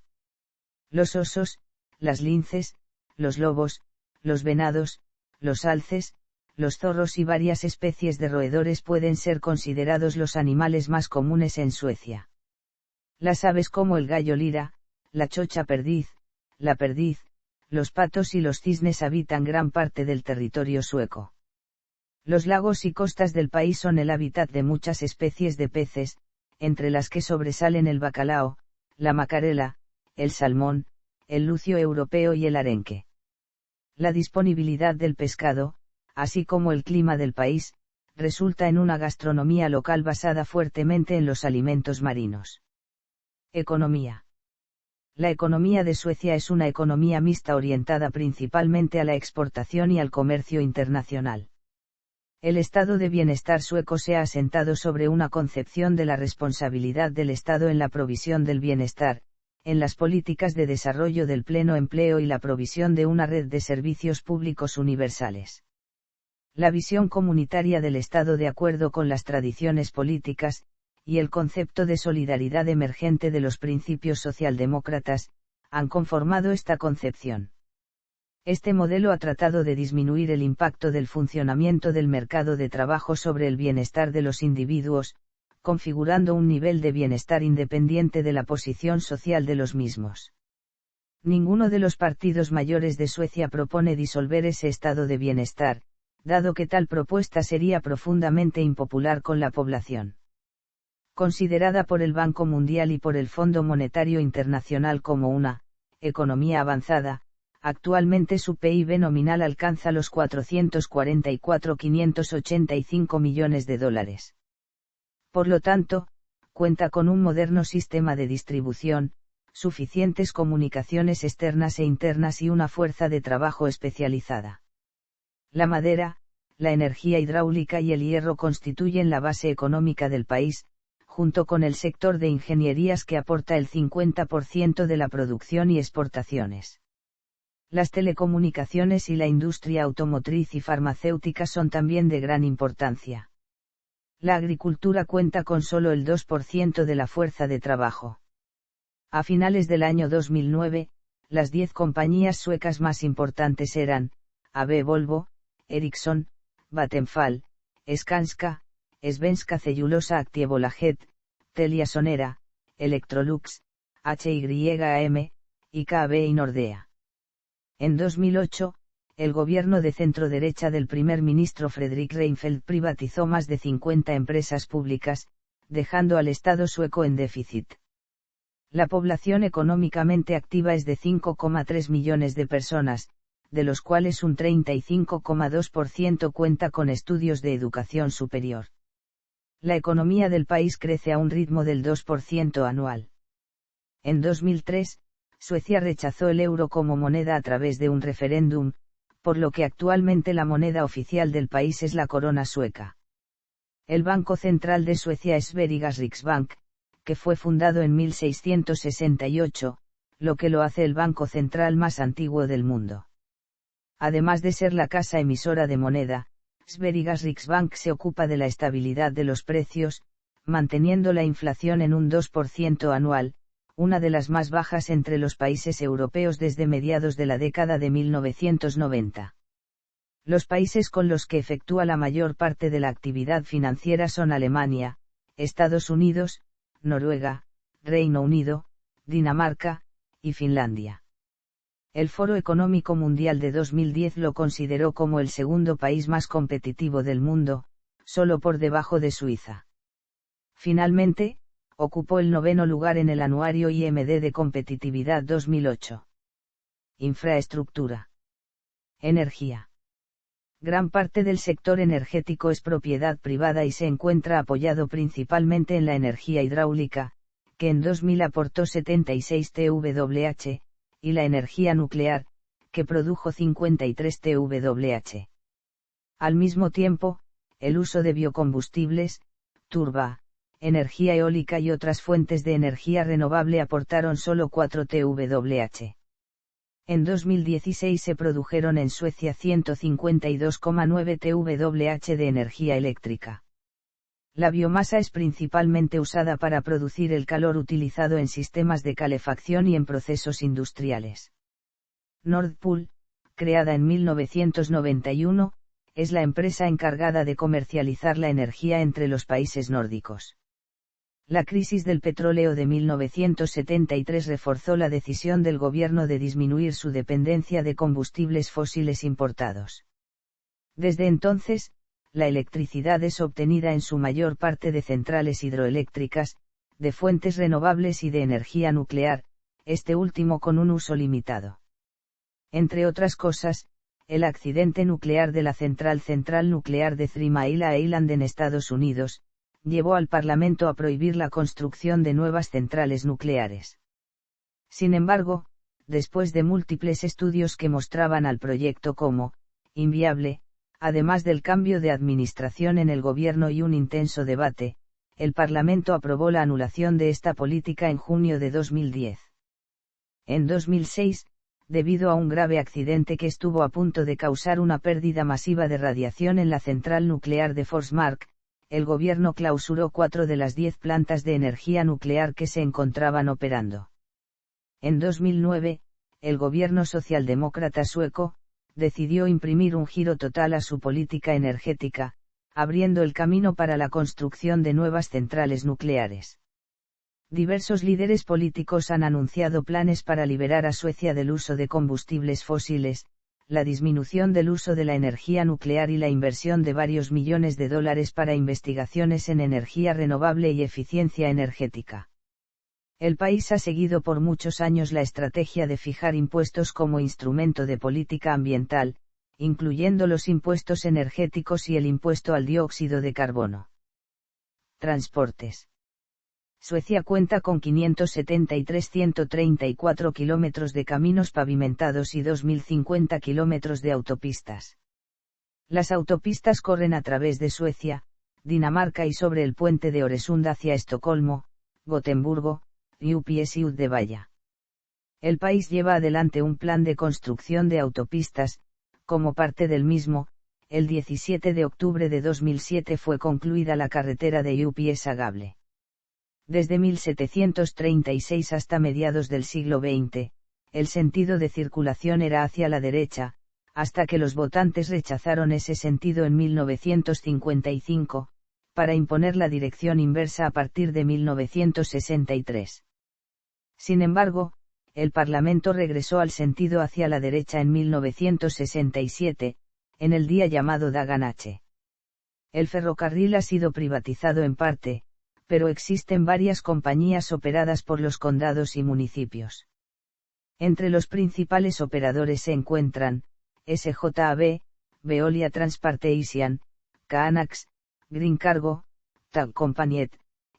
Los osos, las linces, los lobos, los venados, los alces, los zorros y varias especies de roedores pueden ser considerados los animales más comunes en Suecia. Las aves como el gallo lira, la chocha perdiz, la perdiz, los patos y los cisnes habitan gran parte del territorio sueco. Los lagos y costas del país son el hábitat de muchas especies de peces, entre las que sobresalen el bacalao, la macarela, el salmón, el lucio europeo y el arenque. La disponibilidad del pescado, así como el clima del país, resulta en una gastronomía local basada fuertemente en los alimentos marinos. Economía. La economía de Suecia es una economía mixta orientada principalmente a la exportación y al comercio internacional. El estado de bienestar sueco se ha asentado sobre una concepción de la responsabilidad del Estado en la provisión del bienestar, en las políticas de desarrollo del pleno empleo y la provisión de una red de servicios públicos universales. La visión comunitaria del Estado de acuerdo con las tradiciones políticas, y el concepto de solidaridad emergente de los principios socialdemócratas, han conformado esta concepción. Este modelo ha tratado de disminuir el impacto del funcionamiento del mercado de trabajo sobre el bienestar de los individuos, configurando un nivel de bienestar independiente de la posición social de los mismos. Ninguno de los partidos mayores de Suecia propone disolver ese estado de bienestar, dado que tal propuesta sería profundamente impopular con la población. Considerada por el Banco Mundial y por el Fondo Monetario Internacional como una economía avanzada, actualmente su PIB nominal alcanza los 444.585 millones de dólares. Por lo tanto, cuenta con un moderno sistema de distribución, suficientes comunicaciones externas e internas y una fuerza de trabajo especializada. La madera, la energía hidráulica y el hierro constituyen la base económica del país, junto con el sector de ingenierías que aporta el 50% de la producción y exportaciones. Las telecomunicaciones y la industria automotriz y farmacéutica son también de gran importancia. La agricultura cuenta con solo el 2% de la fuerza de trabajo. A finales del año 2009, las 10 compañías suecas más importantes eran AB Volvo, Ericsson, Vattenfall, Skanska, Svenska Cellulosa Aktiebolaget, Telia Sonera, Electrolux, HYAM, IKB y Nordea. En 2008, el gobierno de centro-derecha del primer ministro Fredrik Reinfeldt privatizó más de 50 empresas públicas, dejando al Estado sueco en déficit. La población económicamente activa es de 5,3 millones de personas, de los cuales un 35,2% cuenta con estudios de educación superior. La economía del país crece a un ritmo del 2% anual. En 2003, Suecia rechazó el euro como moneda a través de un referéndum, por lo que actualmente la moneda oficial del país es la corona sueca. El Banco Central de Suecia es Sveriges Riksbank, que fue fundado en 1668, lo que lo hace el banco central más antiguo del mundo. Además de ser la casa emisora de moneda, Sveriges Riksbank se ocupa de la estabilidad de los precios, manteniendo la inflación en un 2% anual, una de las más bajas entre los países europeos desde mediados de la década de 1990. Los países con los que efectúa la mayor parte de la actividad financiera son Alemania, Estados Unidos, Noruega, Reino Unido, Dinamarca, y Finlandia. El Foro Económico Mundial de 2010 lo consideró como el segundo país más competitivo del mundo, solo por debajo de Suiza. Finalmente, ocupó el 9º lugar en el anuario IMD de competitividad 2008. Infraestructura. Energía. Gran parte del sector energético es propiedad privada y se encuentra apoyado principalmente en la energía hidráulica, que en 2000 aportó 76 TWh, y la energía nuclear, que produjo 53 TWh. Al mismo tiempo, el uso de biocombustibles, turba, energía eólica y otras fuentes de energía renovable aportaron solo 4 TWh. En 2016 se produjeron en Suecia 152,9 TWh de energía eléctrica. La biomasa es principalmente usada para producir el calor utilizado en sistemas de calefacción y en procesos industriales. Nord Pool, creada en 1991, es la empresa encargada de comercializar la energía entre los países nórdicos. La crisis del petróleo de 1973 reforzó la decisión del gobierno de disminuir su dependencia de combustibles fósiles importados. Desde entonces, la electricidad es obtenida en su mayor parte de centrales hidroeléctricas, de fuentes renovables y de energía nuclear, este último con un uso limitado. Entre otras cosas, el accidente nuclear de la central nuclear de 3 Mile Island en Estados Unidos, llevó al Parlamento a prohibir la construcción de nuevas centrales nucleares. Sin embargo, después de múltiples estudios que mostraban al proyecto como inviable, además del cambio de administración en el gobierno y un intenso debate, el Parlamento aprobó la anulación de esta política en junio de 2010. En 2006, debido a un grave accidente que estuvo a punto de causar una pérdida masiva de radiación en la central nuclear de Forsmark, el gobierno clausuró 4 de las 10 plantas de energía nuclear que se encontraban operando. En 2009, el gobierno socialdemócrata sueco decidió imprimir un giro total a su política energética, abriendo el camino para la construcción de nuevas centrales nucleares. Diversos líderes políticos han anunciado planes para liberar a Suecia del uso de combustibles fósiles, la disminución del uso de la energía nuclear y la inversión de varios millones de dólares para investigaciones en energía renovable y eficiencia energética. El país ha seguido por muchos años la estrategia de fijar impuestos como instrumento de política ambiental, incluyendo los impuestos energéticos y el impuesto al dióxido de carbono. Transportes. Suecia cuenta con 573.134 kilómetros de caminos pavimentados y 2.050 kilómetros de autopistas. Las autopistas corren a través de Suecia, Dinamarca y sobre el puente de Öresund hacia Estocolmo, Gotemburgo, Uppsala y Uddevalla. El país lleva adelante un plan de construcción de autopistas. Como parte del mismo, el 17 de octubre de 2007 fue concluida la carretera de Uppsala a Gävle. Desde 1736 hasta mediados del siglo XX, el sentido de circulación era hacia la derecha, hasta que los votantes rechazaron ese sentido en 1955, para imponer la dirección inversa a partir de 1963. Sin embargo, el Parlamento regresó al sentido hacia la derecha en 1967, en el día llamado Dagen H. El ferrocarril ha sido privatizado en parte, pero existen varias compañías operadas por los condados y municipios. Entre los principales operadores se encuentran, SJAB, Veolia Transportation, Caanax, Green Cargo, Tågkompaniet,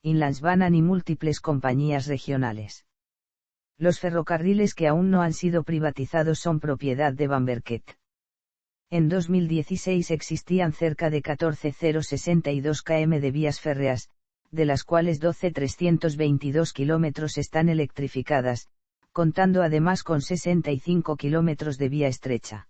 Inlandsbanan y múltiples compañías regionales. Los ferrocarriles que aún no han sido privatizados son propiedad de Banverket. En 2016 existían cerca de 14.062 km de vías férreas, de las cuales 12.322 kilómetros están electrificadas, contando además con 65 kilómetros de vía estrecha.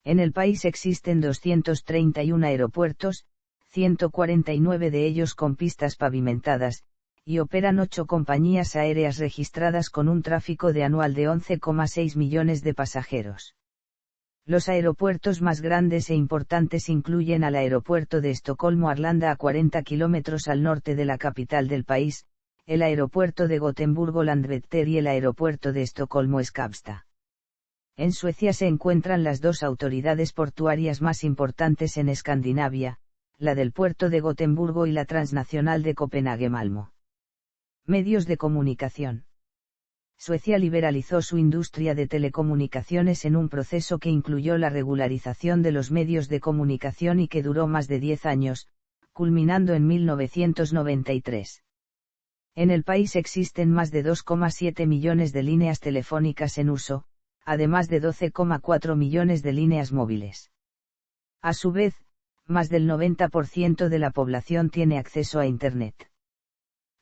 En el país existen 231 aeropuertos, 149 de ellos con pistas pavimentadas, y operan 8 compañías aéreas registradas con un tráfico de anual de 11,6 millones de pasajeros. Los aeropuertos más grandes e importantes incluyen al aeropuerto de Estocolmo-Arlanda a 40 kilómetros al norte de la capital del país, el aeropuerto de Gotemburgo-Landvetter y el aeropuerto de Estocolmo-Skavsta. En Suecia se encuentran las dos autoridades portuarias más importantes en Escandinavia, la del puerto de Gotemburgo y la transnacional de Copenhague-Malmö. Medios de comunicación. Suecia liberalizó su industria de telecomunicaciones en un proceso que incluyó la regularización de los medios de comunicación y que duró más de 10 años, culminando en 1993. En el país existen más de 2,7 millones de líneas telefónicas en uso, además de 12,4 millones de líneas móviles. A su vez, más del 90% de la población tiene acceso a Internet.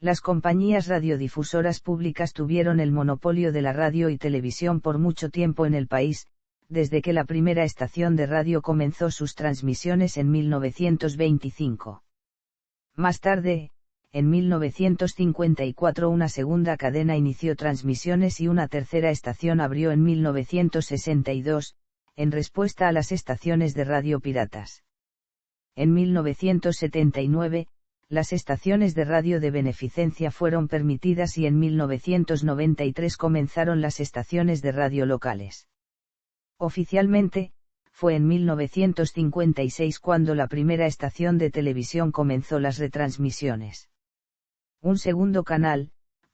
Las compañías radiodifusoras públicas tuvieron el monopolio de la radio y televisión por mucho tiempo en el país, desde que la primera estación de radio comenzó sus transmisiones en 1925. Más tarde, en 1954 una segunda cadena inició transmisiones y una tercera estación abrió en 1962, en respuesta a las estaciones de radio piratas. En 1979, las estaciones de radio de beneficencia fueron permitidas y en 1993 comenzaron las estaciones de radio locales. Oficialmente, fue en 1956 cuando la primera estación de televisión comenzó las retransmisiones. Un segundo canal,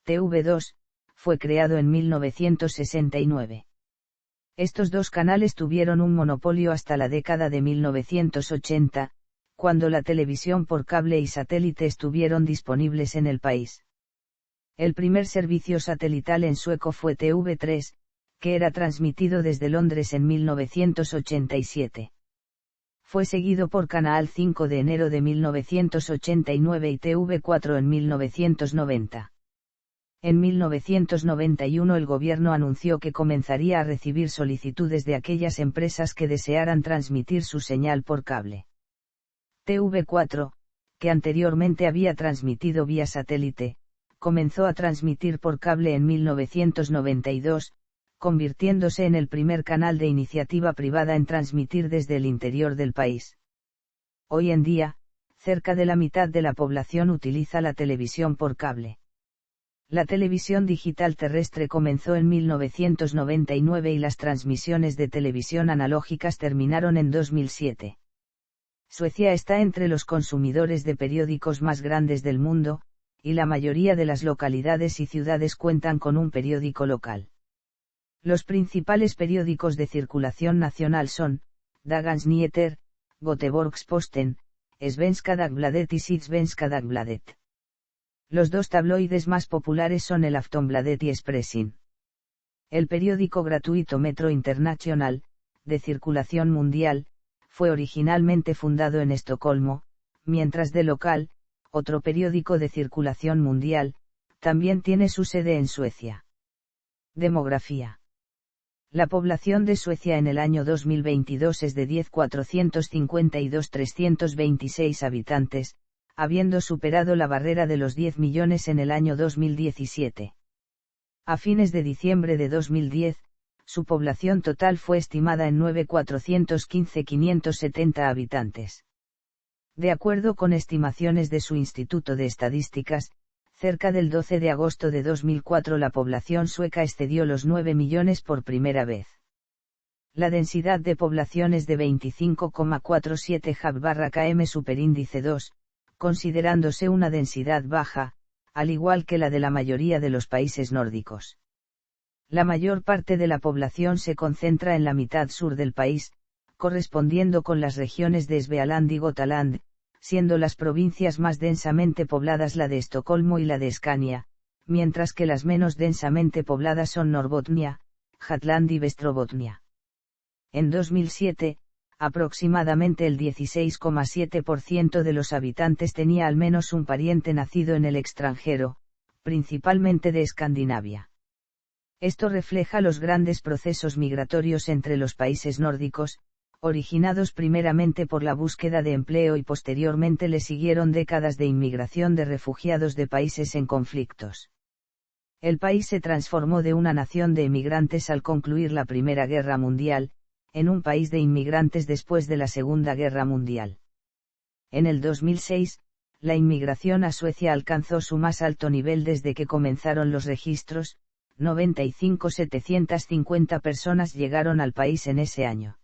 TV2, fue creado en 1969. Estos dos canales tuvieron un monopolio hasta la década de 1980, cuando la televisión por cable y satélite estuvieron disponibles en el país. El primer servicio satelital en sueco fue TV3, que era transmitido desde Londres en 1987. Fue seguido por Canal 5 de enero de 1989 y TV4 en 1990. En 1991 el gobierno anunció que comenzaría a recibir solicitudes de aquellas empresas que desearan transmitir su señal por cable. TV4, que anteriormente había transmitido vía satélite, comenzó a transmitir por cable en 1992, convirtiéndose en el primer canal de iniciativa privada en transmitir desde el interior del país. Hoy en día, Cerca de la mitad de la población utiliza la televisión por cable. La televisión digital terrestre comenzó en 1999 y las transmisiones de televisión analógicas terminaron en 2007. Suecia está entre los consumidores de periódicos más grandes del mundo, y la mayoría de las localidades y ciudades cuentan con un periódico local. Los principales periódicos de circulación nacional son, Dagens Nyheter, Göteborgs-Posten, Svenska Dagbladet y Sydsvenska Dagbladet. Los dos tabloides más populares son el Aftonbladet y Expressen. El periódico gratuito Metro International, de circulación mundial, fue originalmente fundado en Estocolmo, mientras de local, otro periódico de circulación mundial, también tiene su sede en Suecia. Demografía. La población de Suecia en el año 2022 es de 10.452.326 habitantes, habiendo superado la barrera de los 10 millones en el año 2017. A fines de diciembre de 2010, su población total fue estimada en 9.415.570 habitantes. De acuerdo con estimaciones de su Instituto de Estadísticas, cerca del 12 de agosto de 2004 la población sueca excedió los 9 millones por primera vez. La densidad de población es de 25,47 Hab/km superíndice 2, considerándose una densidad baja, al igual que la de la mayoría de los países nórdicos. La mayor parte de la población se concentra en la mitad sur del país, correspondiendo con las regiones de Svealand y Götaland, siendo las provincias más densamente pobladas la de Estocolmo y la de Scania, mientras que las menos densamente pobladas son Norrbottnia, Jutland y Västerbottnia. En 2007, aproximadamente el 16,7% de los habitantes tenía al menos un pariente nacido en el extranjero, principalmente de Escandinavia. Esto refleja los grandes procesos migratorios entre los países nórdicos, originados primeramente por la búsqueda de empleo y posteriormente le siguieron décadas de inmigración de refugiados de países en conflictos. El país se transformó de una nación de emigrantes al concluir la Primera Guerra Mundial, en un país de inmigrantes después de la Segunda Guerra Mundial. En el 2006, la inmigración a Suecia alcanzó su más alto nivel desde que comenzaron los registros, 95.750 personas llegaron al país en ese año.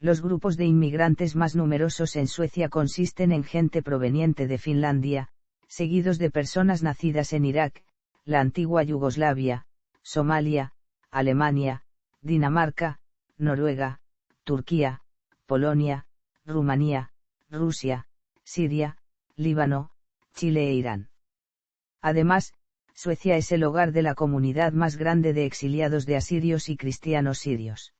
Los grupos de inmigrantes más numerosos en Suecia consisten en gente proveniente de Finlandia, seguidos de personas nacidas en Irak, la antigua Yugoslavia, Somalia, Alemania, Dinamarca, Noruega, Turquía, Polonia, Rumanía, Rusia, Siria, Líbano, Chile e Irán. Además, Suecia es el hogar de la comunidad más grande de exiliados de asirios y cristianos sirios.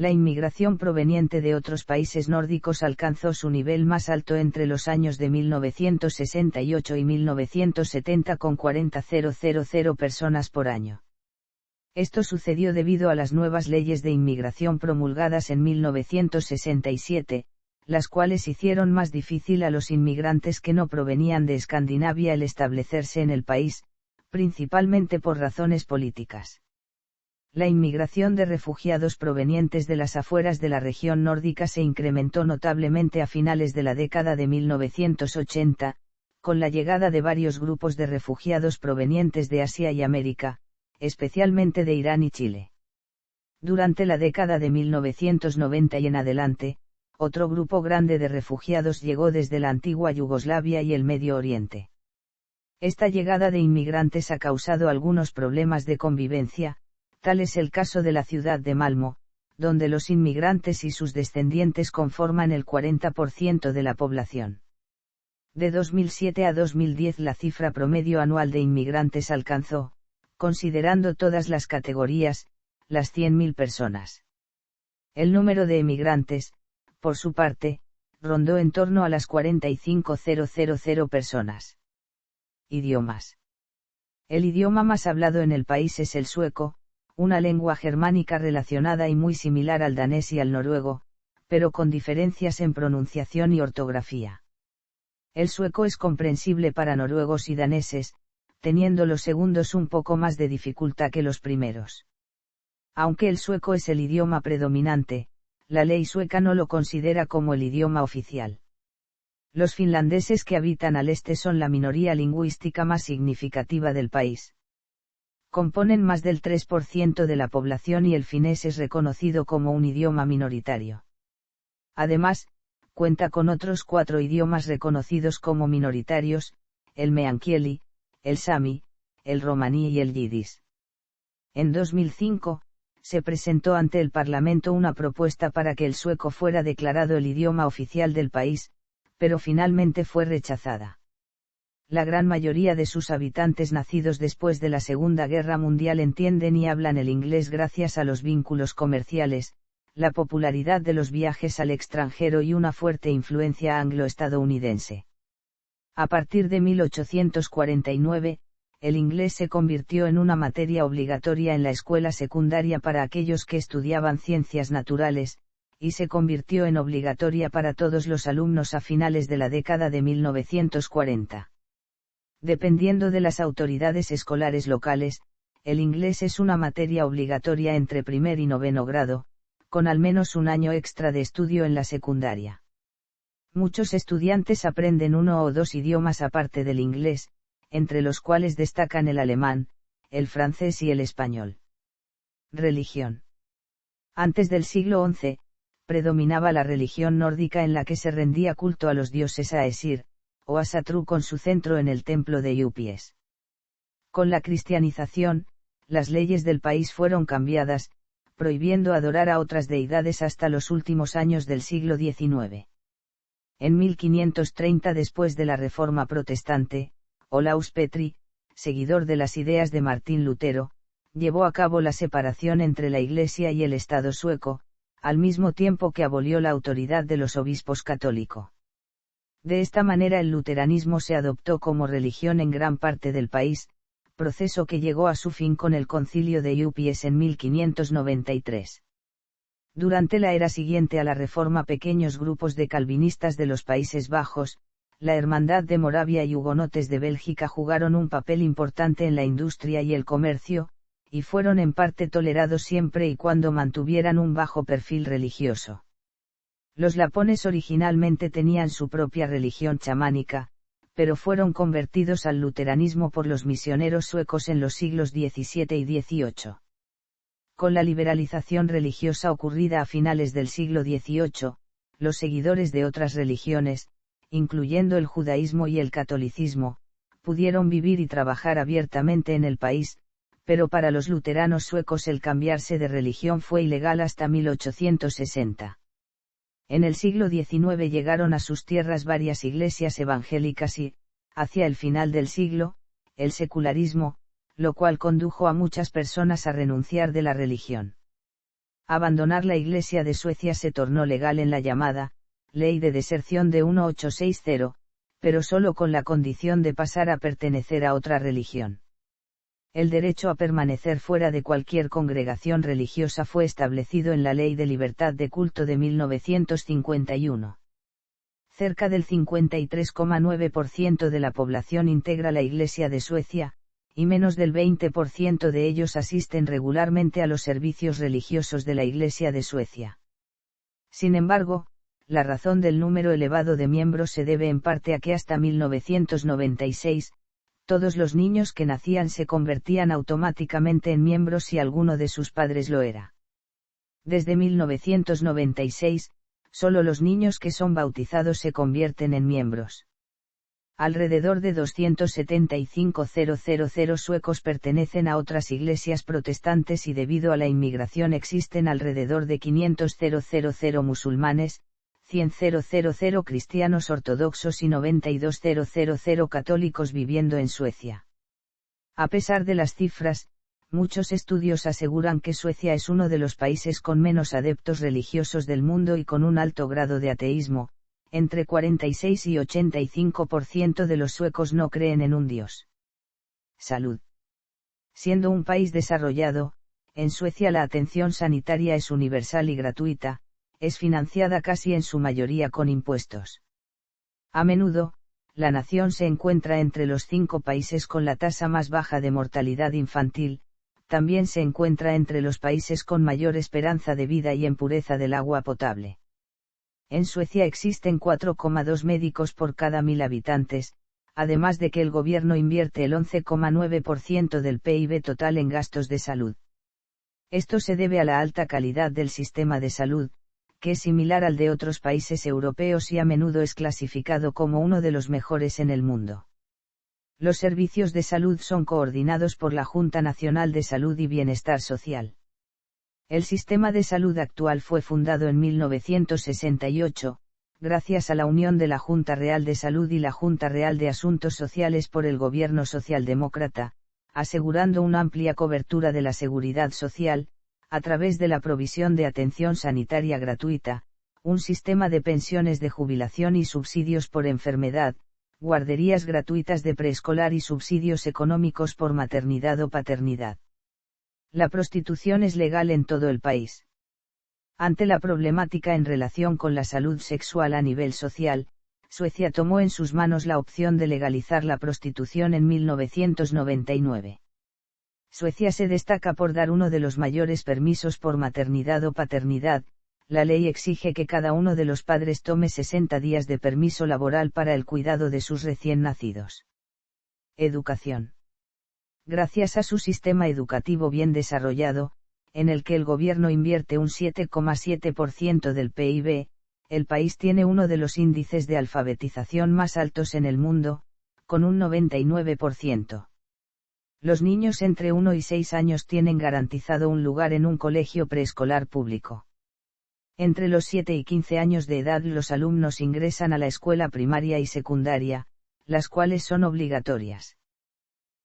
La inmigración proveniente de otros países nórdicos alcanzó su nivel más alto entre los años de 1968 y 1970 con 40.000 personas por año. Esto sucedió debido a las nuevas leyes de inmigración promulgadas en 1967, las cuales hicieron más difícil a los inmigrantes que no provenían de Escandinavia el establecerse en el país, principalmente por razones políticas. La inmigración de refugiados provenientes de las afueras de la región nórdica se incrementó notablemente a finales de la década de 1980, con la llegada de varios grupos de refugiados provenientes de Asia y América, especialmente de Irán y Chile. Durante la década de 1990 y en adelante, otro grupo grande de refugiados llegó desde la antigua Yugoslavia y el Medio Oriente. Esta llegada de inmigrantes ha causado algunos problemas de convivencia, tal es el caso de la ciudad de Malmö, donde los inmigrantes y sus descendientes conforman el 40% de la población. De 2007 a 2010 la cifra promedio anual de inmigrantes alcanzó, considerando todas las categorías, las 100.000 personas. El número de emigrantes, por su parte, rondó en torno a las 45.000 personas. Idiomas. El idioma más hablado en el país es el sueco, una lengua germánica relacionada y muy similar al danés y al noruego, pero con diferencias en pronunciación y ortografía. El sueco es comprensible para noruegos y daneses, teniendo los segundos un poco más de dificultad que los primeros. Aunque el sueco es el idioma predominante, la ley sueca no lo considera como el idioma oficial. Los finlandeses que habitan al este son la minoría lingüística más significativa del país. Componen más del 3% de la población y el finés es reconocido como un idioma minoritario. Además, cuenta con otros 4 idiomas reconocidos como minoritarios, el meänkieli, el sami, el romaní y el yidis. En 2005, se presentó ante el Parlamento una propuesta para que el sueco fuera declarado el idioma oficial del país, pero finalmente fue rechazada. La gran mayoría de sus habitantes nacidos después de la Segunda Guerra Mundial entienden y hablan el inglés gracias a los vínculos comerciales, la popularidad de los viajes al extranjero y una fuerte influencia anglo-estadounidense. A partir de 1849, el inglés se convirtió en una materia obligatoria en la escuela secundaria para aquellos que estudiaban ciencias naturales, y se convirtió en obligatoria para todos los alumnos a finales de la década de 1940. Dependiendo de las autoridades escolares locales, el inglés es una materia obligatoria entre primer y noveno grado, con al menos un año extra de estudio en la secundaria. Muchos estudiantes aprenden 1 o 2 idiomas aparte del inglés, entre los cuales destacan el alemán, el francés y el español. Religión. Antes del siglo XI, predominaba la religión nórdica en la que se rendía culto a los dioses Aesir, o Asatru con su centro en el templo de Yúpies. Con la cristianización, las leyes del país fueron cambiadas, prohibiendo adorar a otras deidades hasta los últimos años del siglo XIX. En 1530 después de la Reforma Protestante, Olaus Petri, seguidor de las ideas de Martín Lutero, llevó a cabo la separación entre la Iglesia y el Estado sueco, al mismo tiempo que abolió la autoridad de los obispos católicos. De esta manera el luteranismo se adoptó como religión en gran parte del país, proceso que llegó a su fin con el Concilio de Yúpies en 1593. Durante la era siguiente a la Reforma pequeños grupos de calvinistas de los Países Bajos, la Hermandad de Moravia y hugonotes de Bélgica jugaron un papel importante en la industria y el comercio, y fueron en parte tolerados siempre y cuando mantuvieran un bajo perfil religioso. Los lapones originalmente tenían su propia religión chamánica, pero fueron convertidos al luteranismo por los misioneros suecos en los siglos XVII y XVIII. Con la liberalización religiosa ocurrida a finales del siglo XVIII, los seguidores de otras religiones, incluyendo el judaísmo y el catolicismo, pudieron vivir y trabajar abiertamente en el país, pero para los luteranos suecos el cambiarse de religión fue ilegal hasta 1860. En el siglo XIX llegaron a sus tierras varias iglesias evangélicas y, hacia el final del siglo, el secularismo, lo cual condujo a muchas personas a renunciar de la religión. Abandonar la Iglesia de Suecia se tornó legal en la llamada Ley de Deserción de 1860, pero solo con la condición de pasar a pertenecer a otra religión. El derecho a permanecer fuera de cualquier congregación religiosa fue establecido en la Ley de Libertad de Culto de 1951. Cerca del 53,9% de la población integra la Iglesia de Suecia, y menos del 20% de ellos asisten regularmente a los servicios religiosos de la Iglesia de Suecia. Sin embargo, la razón del número elevado de miembros se debe en parte a que hasta 1996, todos los niños que nacían se convertían automáticamente en miembros si alguno de sus padres lo era. Desde 1996, solo los niños que son bautizados se convierten en miembros. Alrededor de 275.000 suecos pertenecen a otras iglesias protestantes y debido a la inmigración existen alrededor de 500.000 musulmanes, 100.000 cristianos ortodoxos y 92.000 católicos viviendo en Suecia. A pesar de las cifras, muchos estudios aseguran que Suecia es uno de los países con menos adeptos religiosos del mundo y con un alto grado de ateísmo, entre 46 y 85% de los suecos no creen en un dios. Salud. Siendo un país desarrollado, en Suecia la atención sanitaria es universal y gratuita, es financiada casi en su mayoría con impuestos. A menudo, la nación se encuentra entre los 5 países con la tasa más baja de mortalidad infantil, también se encuentra entre los países con mayor esperanza de vida y en pureza del agua potable. En Suecia existen 4,2 médicos por cada 1000 habitantes, además de que el gobierno invierte el 11,9% del PIB total en gastos de salud. Esto se debe a la alta calidad del sistema de salud, que es similar al de otros países europeos y a menudo es clasificado como uno de los mejores en el mundo. Los servicios de salud son coordinados por la Junta Nacional de Salud y Bienestar Social. El sistema de salud actual fue fundado en 1968, gracias a la unión de la Junta Real de Salud y la Junta Real de Asuntos Sociales por el gobierno socialdemócrata, asegurando una amplia cobertura de la seguridad social, a través de la provisión de atención sanitaria gratuita, un sistema de pensiones de jubilación y subsidios por enfermedad, guarderías gratuitas de preescolar y subsidios económicos por maternidad o paternidad. La prostitución es legal en todo el país. Ante la problemática en relación con la salud sexual a nivel social, Suecia tomó en sus manos la opción de legalizar la prostitución en 1999. Suecia se destaca por dar uno de los mayores permisos por maternidad o paternidad. La ley exige que cada uno de los padres tome 60 días de permiso laboral para el cuidado de sus recién nacidos. Educación. Gracias a su sistema educativo bien desarrollado, en el que el gobierno invierte un 7,7% del PIB, el país tiene uno de los índices de alfabetización más altos en el mundo, con un 99%. Los niños entre 1 y 6 años tienen garantizado un lugar en un colegio preescolar público. Entre los 7 y 15 años de edad los alumnos ingresan a la escuela primaria y secundaria, las cuales son obligatorias.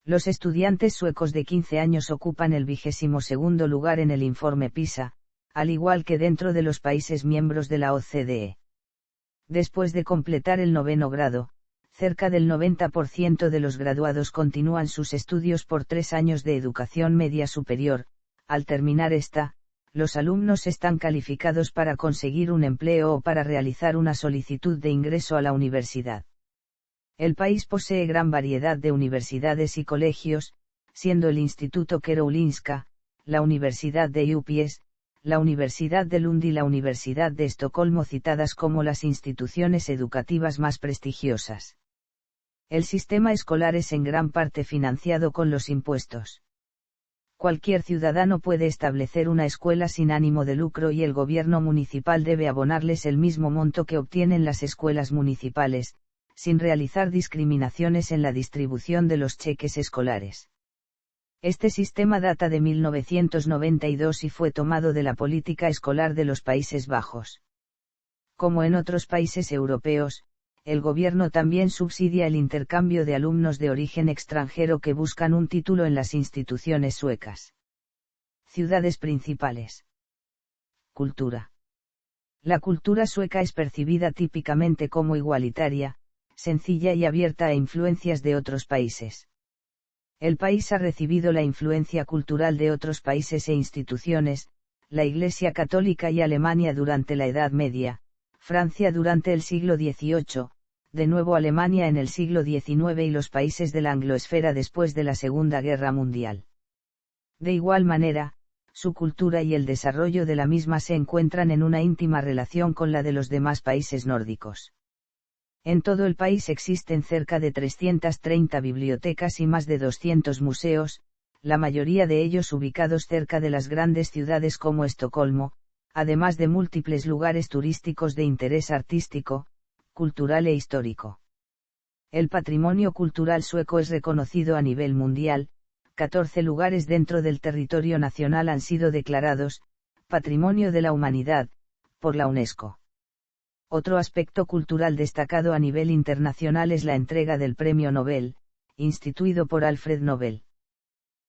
Los estudiantes suecos de 15 años ocupan el 22º lugar en el informe PISA, al igual que dentro de los países miembros de la OCDE. Después de completar el 9º grado, cerca del 90% de los graduados continúan sus estudios por 3 años de educación media superior. Al terminar esta, los alumnos están calificados para conseguir un empleo o para realizar una solicitud de ingreso a la universidad. El país posee gran variedad de universidades y colegios, siendo el Instituto Karolinska, la Universidad de UPS, la Universidad de Lund y la Universidad de Estocolmo citadas como las instituciones educativas más prestigiosas. El sistema escolar es en gran parte financiado con los impuestos. Cualquier ciudadano puede establecer una escuela sin ánimo de lucro y el gobierno municipal debe abonarles el mismo monto que obtienen las escuelas municipales, sin realizar discriminaciones en la distribución de los cheques escolares. Este sistema data de 1992 y fue tomado de la política escolar de los Países Bajos. Como en otros países europeos, el gobierno también subsidia el intercambio de alumnos de origen extranjero que buscan un título en las instituciones suecas. Ciudades principales. Cultura. La cultura sueca es percibida típicamente como igualitaria, sencilla y abierta a influencias de otros países. El país ha recibido la influencia cultural de otros países e instituciones, la Iglesia Católica y Alemania durante la Edad Media, Francia durante el siglo XVIII, de nuevo Alemania en el siglo XIX y los países de la angloesfera después de la Segunda Guerra Mundial. De igual manera, su cultura y el desarrollo de la misma se encuentran en una íntima relación con la de los demás países nórdicos. En todo el país existen cerca de 330 bibliotecas y más de 200 museos, la mayoría de ellos ubicados cerca de las grandes ciudades como Estocolmo, además de múltiples lugares turísticos de interés artístico, cultural e histórico. El patrimonio cultural sueco es reconocido a nivel mundial, 14 lugares dentro del territorio nacional han sido declarados Patrimonio de la Humanidad, por la UNESCO. Otro aspecto cultural destacado a nivel internacional es la entrega del Premio Nobel, instituido por Alfred Nobel.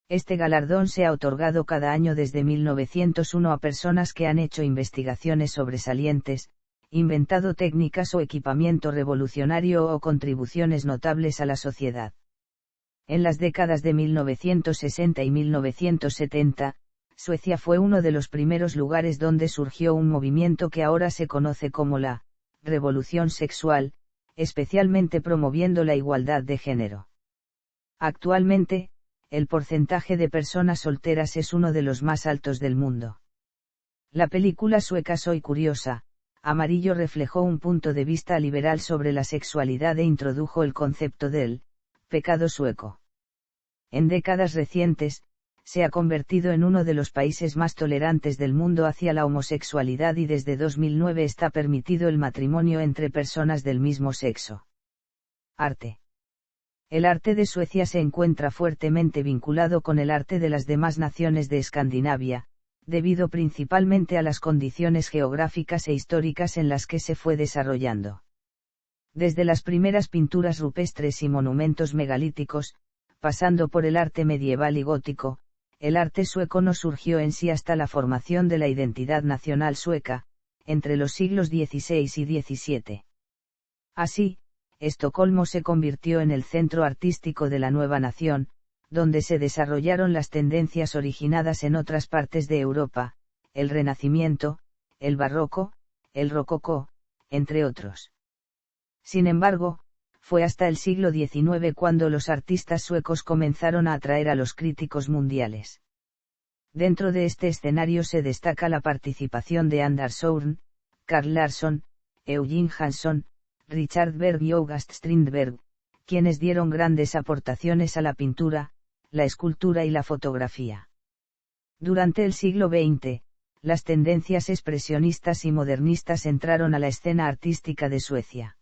Este galardón se ha otorgado cada año desde 1901 a personas que han hecho investigaciones sobresalientes, inventado técnicas o equipamiento revolucionario o contribuciones notables a la sociedad. En las décadas de 1960 y 1970, Suecia fue uno de los primeros lugares donde surgió un movimiento que ahora se conoce como la revolución sexual, especialmente promoviendo la igualdad de género. Actualmente, el porcentaje de personas solteras es uno de los más altos del mundo. La película sueca Soy Curiosa, Amarillo reflejó un punto de vista liberal sobre la sexualidad e introdujo el concepto del pecado sueco. En décadas recientes, se ha convertido en uno de los países más tolerantes del mundo hacia la homosexualidad y desde 2009 está permitido el matrimonio entre personas del mismo sexo. Arte. El arte de Suecia se encuentra fuertemente vinculado con el arte de las demás naciones de Escandinavia, debido principalmente a las condiciones geográficas e históricas en las que se fue desarrollando. Desde las primeras pinturas rupestres y monumentos megalíticos, pasando por el arte medieval y gótico, el arte sueco no surgió en sí hasta la formación de la identidad nacional sueca, entre los siglos XVI y XVII. Así, Estocolmo se convirtió en el centro artístico de la nueva nación, donde se desarrollaron las tendencias originadas en otras partes de Europa, el Renacimiento, el Barroco, el Rococó, entre otros. Sin embargo, fue hasta el siglo XIX cuando los artistas suecos comenzaron a atraer a los críticos mundiales. Dentro de este escenario se destaca la participación de Anders Zorn, Carl Larsson, Eugene Hansson, Richard Berg y August Strindberg, quienes dieron grandes aportaciones a la pintura, la escultura y la fotografía. Durante el siglo XX, las tendencias expresionistas y modernistas entraron a la escena artística de Suecia.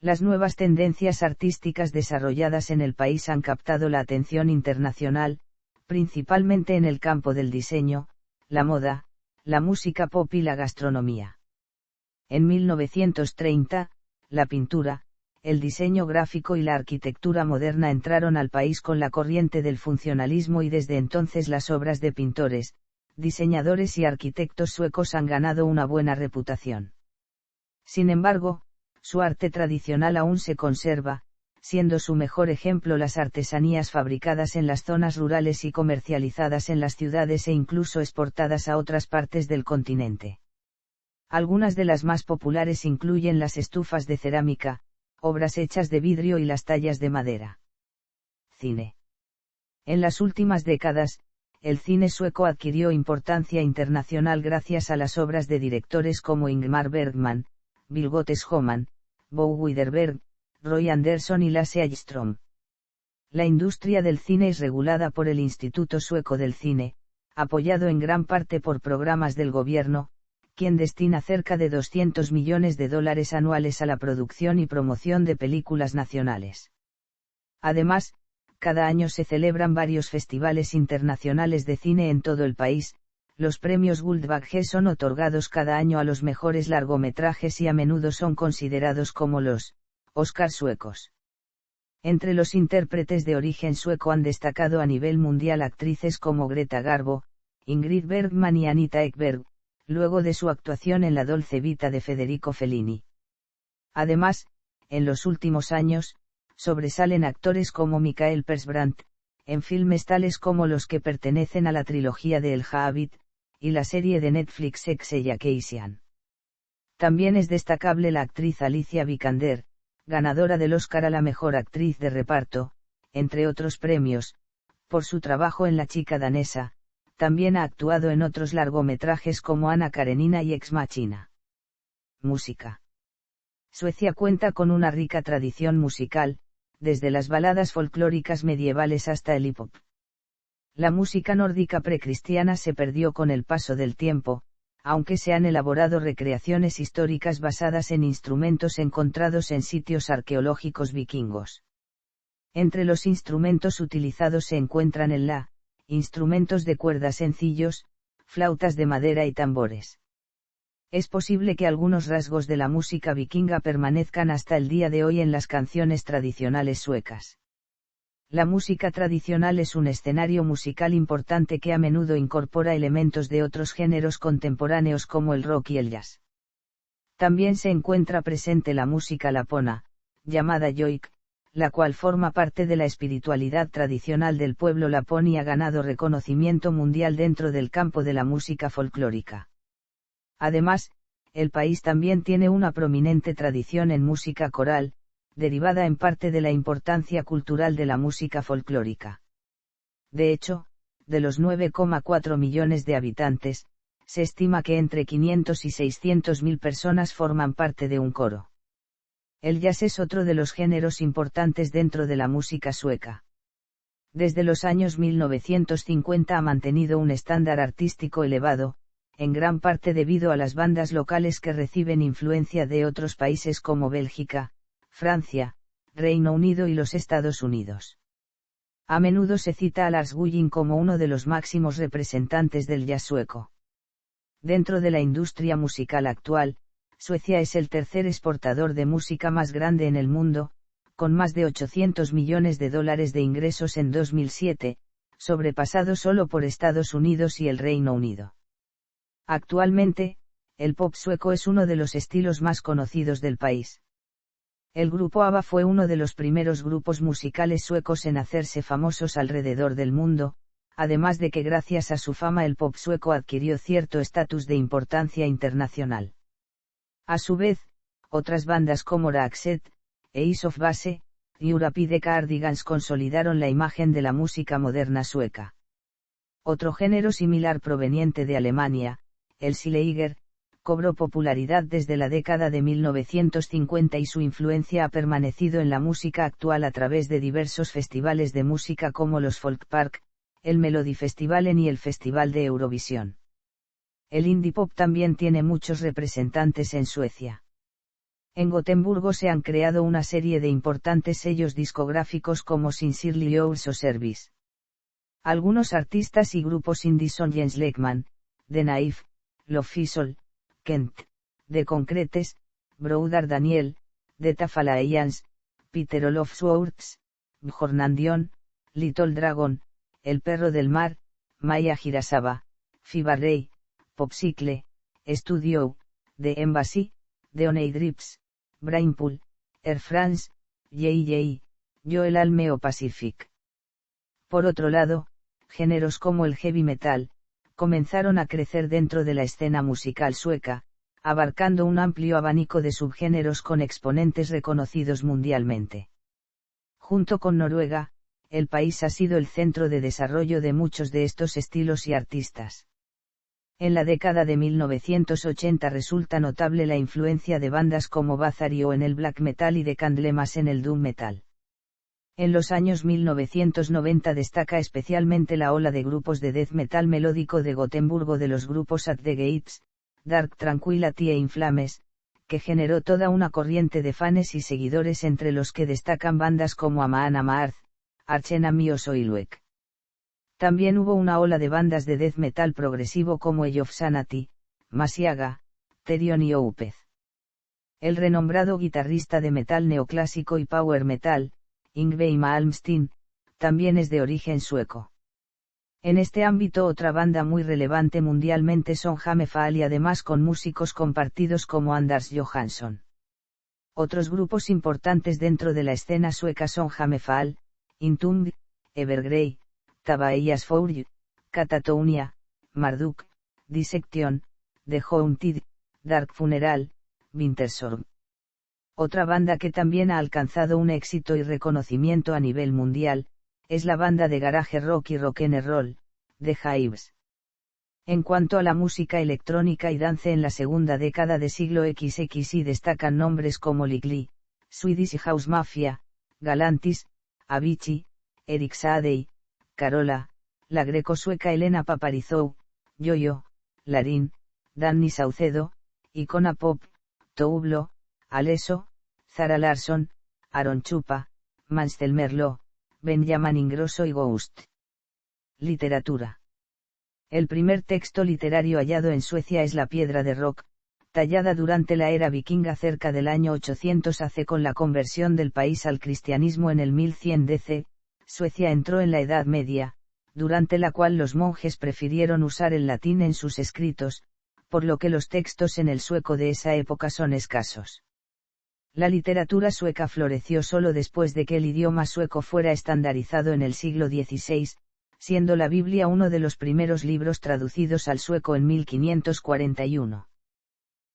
Las nuevas tendencias artísticas desarrolladas en el país han captado la atención internacional, principalmente en el campo del diseño, la moda, la música pop y la gastronomía. En 1930, la pintura, el diseño gráfico y la arquitectura moderna entraron al país con la corriente del funcionalismo y desde entonces las obras de pintores, diseñadores y arquitectos suecos han ganado una buena reputación. Sin embargo, su arte tradicional aún se conserva, siendo su mejor ejemplo las artesanías fabricadas en las zonas rurales y comercializadas en las ciudades e incluso exportadas a otras partes del continente. Algunas de las más populares incluyen las estufas de cerámica, obras hechas de vidrio y las tallas de madera. Cine. En las últimas décadas, el cine sueco adquirió importancia internacional gracias a las obras de directores como Ingmar Bergman, Vilgot Sjöman, Bo Widerberg, Roy Andersson y Lasse Hallström. La industria del cine es regulada por el Instituto Sueco del Cine, apoyado en gran parte por programas del gobierno, quien destina cerca de $200 millones anuales a la producción y promoción de películas nacionales. Además, cada año se celebran varios festivales internacionales de cine en todo el país. Los premios Guldbagge son otorgados cada año a los mejores largometrajes y a menudo son considerados como los Oscar suecos. Entre los intérpretes de origen sueco han destacado a nivel mundial actrices como Greta Garbo, Ingrid Bergman y Anita Ekberg, luego de su actuación en La Dolce Vita de Federico Fellini. Además, en los últimos años, sobresalen actores como Mikael Persbrandt, en filmes tales como los que pertenecen a la trilogía de El Hobbit, y la serie de Netflix Sex Education. También es destacable la actriz Alicia Vikander, ganadora del Oscar a la mejor actriz de reparto, entre otros premios, por su trabajo en La chica danesa. También ha actuado en otros largometrajes como Anna Karenina y Ex Machina. Música. Suecia cuenta con una rica tradición musical, desde las baladas folclóricas medievales hasta el hip hop. La música nórdica precristiana se perdió con el paso del tiempo, aunque se han elaborado recreaciones históricas basadas en instrumentos encontrados en sitios arqueológicos vikingos. Entre los instrumentos utilizados se encuentran el la, instrumentos de cuerda sencillos, flautas de madera y tambores. Es posible que algunos rasgos de la música vikinga permanezcan hasta el día de hoy en las canciones tradicionales suecas. La música tradicional es un escenario musical importante que a menudo incorpora elementos de otros géneros contemporáneos como el rock y el jazz. También se encuentra presente la música lapona, llamada joik, la cual forma parte de la espiritualidad tradicional del pueblo lapón y ha ganado reconocimiento mundial dentro del campo de la música folclórica. Además, el país también tiene una prominente tradición en música coral, derivada en parte de la importancia cultural de la música folclórica. De hecho, de los 9,4 millones de habitantes, se estima que entre 500 y 600.000 personas forman parte de un coro. El jazz es otro de los géneros importantes dentro de la música sueca. Desde los años 1950 ha mantenido un estándar artístico elevado, en gran parte debido a las bandas locales que reciben influencia de otros países como Bélgica, Francia, Reino Unido y los Estados Unidos. A menudo se cita a Lars Ulrich como uno de los máximos representantes del jazz sueco. Dentro de la industria musical actual, Suecia es el tercer exportador de música más grande en el mundo, con más de 800 millones de dólares de ingresos en 2007, sobrepasado solo por Estados Unidos y el Reino Unido. Actualmente, el pop sueco es uno de los estilos más conocidos del país. El grupo ABBA fue uno de los primeros grupos musicales suecos en hacerse famosos alrededor del mundo, además de que gracias a su fama el pop sueco adquirió cierto estatus de importancia internacional. A su vez, otras bandas como Raxet, Ace of Base, y Urapi de Cardigans consolidaron la imagen de la música moderna sueca. Otro género similar proveniente de Alemania, el Schlager, cobró popularidad desde la década de 1950 y su influencia ha permanecido en la música actual a través de diversos festivales de música como los Folkpark, el Melodifestivalen y el Festival de Eurovisión. El indie pop también tiene muchos representantes en Suecia. En Gotemburgo se han creado una serie de importantes sellos discográficos como Sincerely Yours o Service. Algunos artistas y grupos indie son Jens Lekman, The Knife, Lofisol, Kent, The Concretes, Brother Daniel, The Tafalaians, Peter Olof Swartz, Bjornandion, Little Dragon, El Perro del Mar, Maya Hirasaba, Fibarrey, Popsicle, Studio, The Embassy, The Oney Drips, Brainpool, Air France, J.J., Joel Alme o Pacific. Por otro lado, géneros como el heavy metal, comenzaron a crecer dentro de la escena musical sueca, abarcando un amplio abanico de subgéneros con exponentes reconocidos mundialmente. Junto con Noruega, el país ha sido el centro de desarrollo de muchos de estos estilos y artistas. En la década de 1980 resulta notable la influencia de bandas como Bathory en el black metal y de Candlemas en el doom metal. En los años 1990 destaca especialmente la ola de grupos de death metal melódico de Gotemburgo de los grupos At the Gates, Dark Tranquillity e Inflames, que generó toda una corriente de fans y seguidores entre los que destacan bandas como Amaan Amarth, Arch Enemy o Soilwork. También hubo una ola de bandas de death metal progresivo como Age of Sanity, Masiaga, Therion y Opeth. El renombrado guitarrista de metal neoclásico y power metal, Yngwie Malmsteen, también es de origen sueco. En este ámbito otra banda muy relevante mundialmente son Hammerfall y además con músicos compartidos como Anders Johansson. Otros grupos importantes dentro de la escena sueca son Hammerfall, Entombed, Evergrey, Tabaeyas Four, Catatonia, Marduk, Dissection, The Haunted, Dark Funeral, Wintersorg. Otra banda que también ha alcanzado un éxito y reconocimiento a nivel mundial, es la banda de garage rock y rock and roll, The Hives. En cuanto a la música electrónica y dance en la segunda década de siglo XXI destacan nombres como Ligli, Swedish House Mafia, Galantis, Avicii, Eric Saade, Carola, la greco-sueca Elena Paparizou, Yo-Yo, Larín, Danny Saucedo, Icona Pop, Toublo, Alesso, Zara Larsson, Aaron Chupa, Mansell Merlo, Benjamin Ingrosso y Ghost. Literatura. El primer texto literario hallado en Suecia es la piedra de rock, tallada durante la era vikinga cerca del año 800 AC con la conversión del país al cristianismo en el 1100 DC. Suecia entró en la Edad Media, durante la cual los monjes prefirieron usar el latín en sus escritos, por lo que los textos en el sueco de esa época son escasos. La literatura sueca floreció solo después de que el idioma sueco fuera estandarizado en el siglo XVI, siendo la Biblia uno de los primeros libros traducidos al sueco en 1541.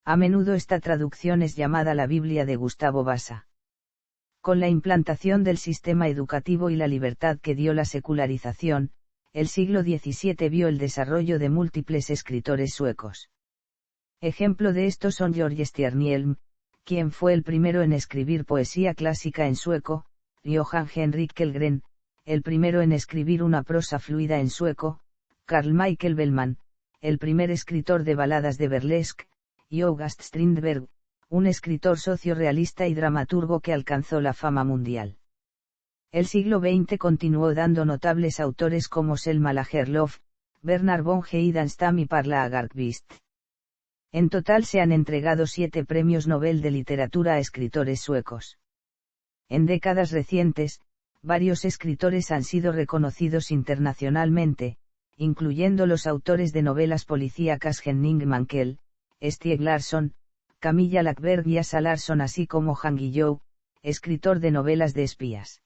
A menudo esta traducción es llamada la Biblia de Gustavo Vasa. Con la implantación del sistema educativo y la libertad que dio la secularización, el siglo XVII vio el desarrollo de múltiples escritores suecos. Ejemplo de estos son George Stjernhielm, quien fue el primero en escribir poesía clásica en sueco, Johan Henrik Kellgren, el primero en escribir una prosa fluida en sueco, Carl Michael Bellman, el primer escritor de baladas de burlesque, y August Strindberg, un escritor socio-realista y dramaturgo que alcanzó la fama mundial. El siglo XX continuó dando notables autores como Selma Lagerlöf, Bernard von Heidenstam y Parla Agarkvist. En total se han entregado 7 premios Nobel de literatura a escritores suecos. En décadas recientes, varios escritores han sido reconocidos internacionalmente, incluyendo los autores de novelas policíacas Henning Mankell, Stieg Larsson, Camilla Läckberg y Asa Larsson, así como Han Guillou, escritor de novelas de espías.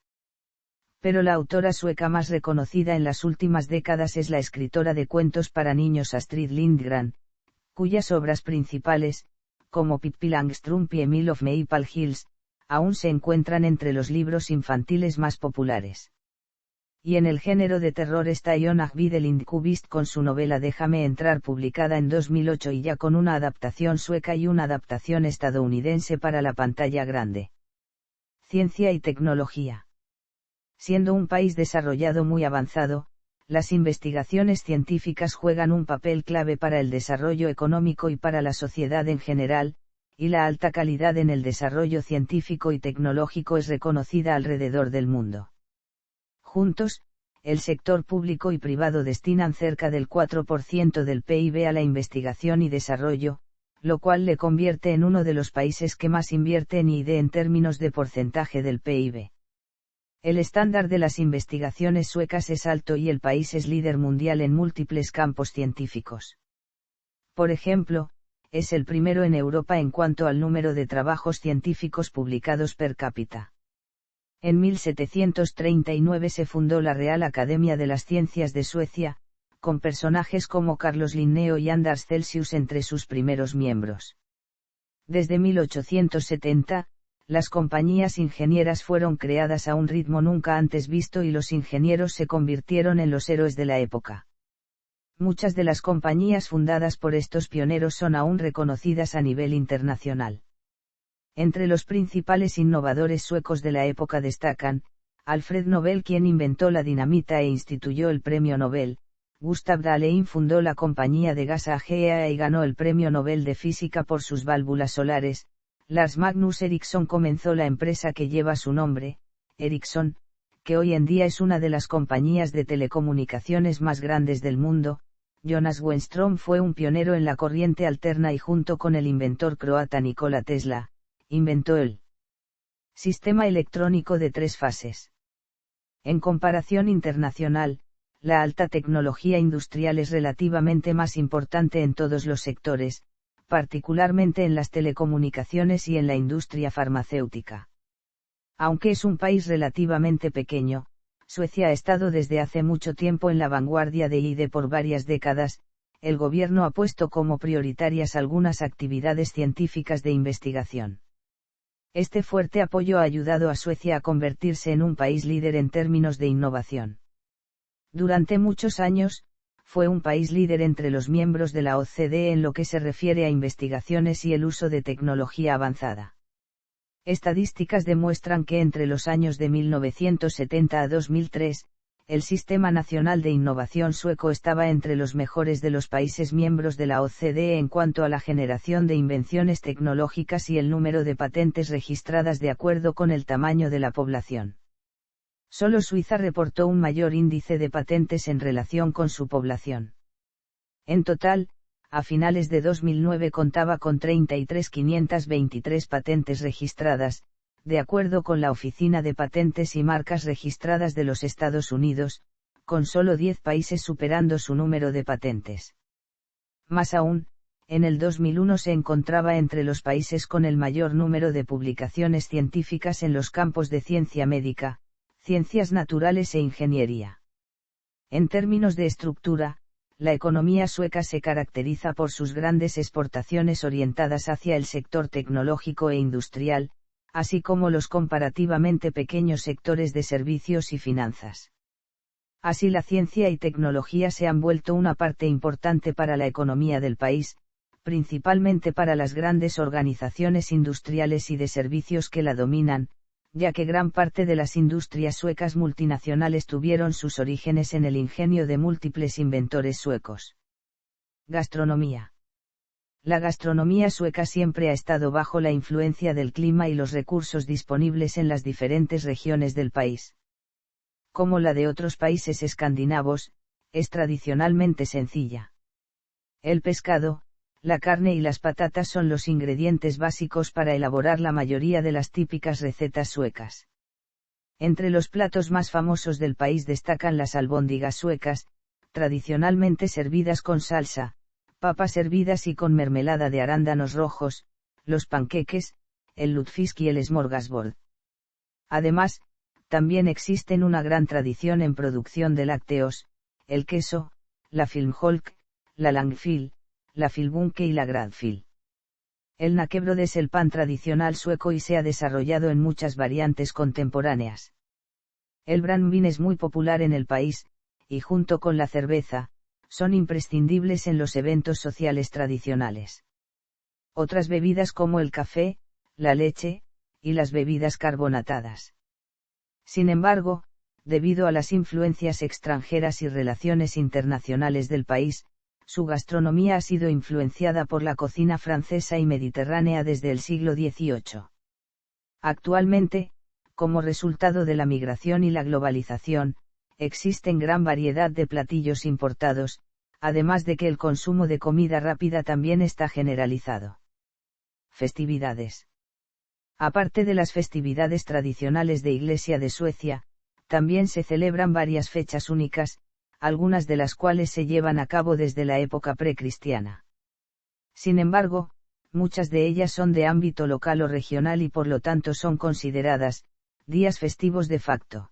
Pero la autora sueca más reconocida en las últimas décadas es la escritora de cuentos para niños Astrid Lindgren, cuyas obras principales, como Pippi Langstrump y Emil of Maple Hills, aún se encuentran entre los libros infantiles más populares. Y en el género de terror está Jon Ajvide Lindqvist con su novela Déjame entrar, publicada en 2008 y ya con una adaptación sueca y una adaptación estadounidense para la pantalla grande. Ciencia y tecnología. Siendo un país desarrollado muy avanzado, las investigaciones científicas juegan un papel clave para el desarrollo económico y para la sociedad en general, y la alta calidad en el desarrollo científico y tecnológico es reconocida alrededor del mundo. Juntos, el sector público y privado destinan cerca del 4% del PIB a la investigación y desarrollo, lo cual le convierte en uno de los países que más invierte en I+D en términos de porcentaje del PIB. El estándar de las investigaciones suecas es alto y el país es líder mundial en múltiples campos científicos. Por ejemplo, es el primero en Europa en cuanto al número de trabajos científicos publicados per cápita. En 1739 se fundó la Real Academia de las Ciencias de Suecia, con personajes como Carlos Linneo y Anders Celsius entre sus primeros miembros. Desde 1870, las compañías ingenieras fueron creadas a un ritmo nunca antes visto y los ingenieros se convirtieron en los héroes de la época. Muchas de las compañías fundadas por estos pioneros son aún reconocidas a nivel internacional. Entre los principales innovadores suecos de la época destacan, Alfred Nobel, quien inventó la dinamita e instituyó el Premio Nobel, Gustav Dalén fundó la compañía de gas AGEA y ganó el Premio Nobel de Física por sus válvulas solares, Lars Magnus Ericsson comenzó la empresa que lleva su nombre, Ericsson, que hoy en día es una de las compañías de telecomunicaciones más grandes del mundo. Jonas Wenström fue un pionero en la corriente alterna y junto con el inventor croata Nikola Tesla, inventó el sistema electrónico de 3 fases. En comparación internacional, la alta tecnología industrial es relativamente más importante en todos los sectores, particularmente en las telecomunicaciones y en la industria farmacéutica. Aunque es un país relativamente pequeño, Suecia ha estado desde hace mucho tiempo en la vanguardia de I+D por varias décadas. El gobierno ha puesto como prioritarias algunas actividades científicas de investigación. Este fuerte apoyo ha ayudado a Suecia a convertirse en un país líder en términos de innovación. Durante muchos años, fue un país líder entre los miembros de la OCDE en lo que se refiere a investigaciones y el uso de tecnología avanzada. Estadísticas demuestran que entre los años de 1970 a 2003, el Sistema Nacional de Innovación sueco estaba entre los mejores de los países miembros de la OCDE en cuanto a la generación de invenciones tecnológicas y el número de patentes registradas de acuerdo con el tamaño de la población. Solo Suiza reportó un mayor índice de patentes en relación con su población. En total, a finales de 2009 contaba con 33.523 patentes registradas, de acuerdo con la Oficina de Patentes y Marcas Registradas de los Estados Unidos, con solo 10 países superando su número de patentes. Más aún, en el 2001 se encontraba entre los países con el mayor número de publicaciones científicas en los campos de ciencia médica, ciencias naturales e ingeniería. En términos de estructura, la economía sueca se caracteriza por sus grandes exportaciones orientadas hacia el sector tecnológico e industrial, así como los comparativamente pequeños sectores de servicios y finanzas. Así la ciencia y tecnología se han vuelto una parte importante para la economía del país, principalmente para las grandes organizaciones industriales y de servicios que la dominan, ya que gran parte de las industrias suecas multinacionales tuvieron sus orígenes en el ingenio de múltiples inventores suecos. Gastronomía. La gastronomía sueca siempre ha estado bajo la influencia del clima y los recursos disponibles en las diferentes regiones del país. Como la de otros países escandinavos, es tradicionalmente sencilla. El pescado, la carne y las patatas son los ingredientes básicos para elaborar la mayoría de las típicas recetas suecas. Entre los platos más famosos del país destacan las albóndigas suecas, tradicionalmente servidas con salsa, papas hervidas y con mermelada de arándanos rojos, los panqueques, el lutfisk y el smorgasbord. Además, también existen una gran tradición en producción de lácteos, el queso, la filmjölk, la langfil, la filbunke y la gradfil. El knäckebröd es el pan tradicional sueco y se ha desarrollado en muchas variantes contemporáneas. El brännvin es muy popular en el país, y junto con la cerveza, son imprescindibles en los eventos sociales tradicionales. Otras bebidas como el café, la leche, y las bebidas carbonatadas. Sin embargo, debido a las influencias extranjeras y relaciones internacionales del país, su gastronomía ha sido influenciada por la cocina francesa y mediterránea desde el siglo XVIII. Actualmente, como resultado de la migración y la globalización, existen gran variedad de platillos importados, además de que el consumo de comida rápida también está generalizado. Festividades. Aparte de las festividades tradicionales de Iglesia de Suecia, también se celebran varias fechas únicas, algunas de las cuales se llevan a cabo desde la época precristiana. Sin embargo, muchas de ellas son de ámbito local o regional y por lo tanto son consideradas días festivos de facto.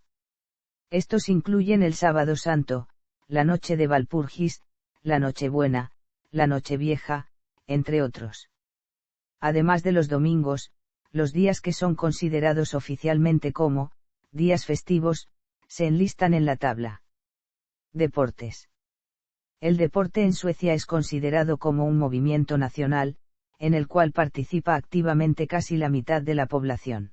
Estos incluyen el Sábado Santo, la Noche de Valpurgis, la Nochebuena, la Nochevieja, entre otros. Además de los domingos, los días que son considerados oficialmente como días festivos, se enlistan en la tabla. Deportes. El deporte en Suecia es considerado como un movimiento nacional, en el cual participa activamente casi la mitad de la población.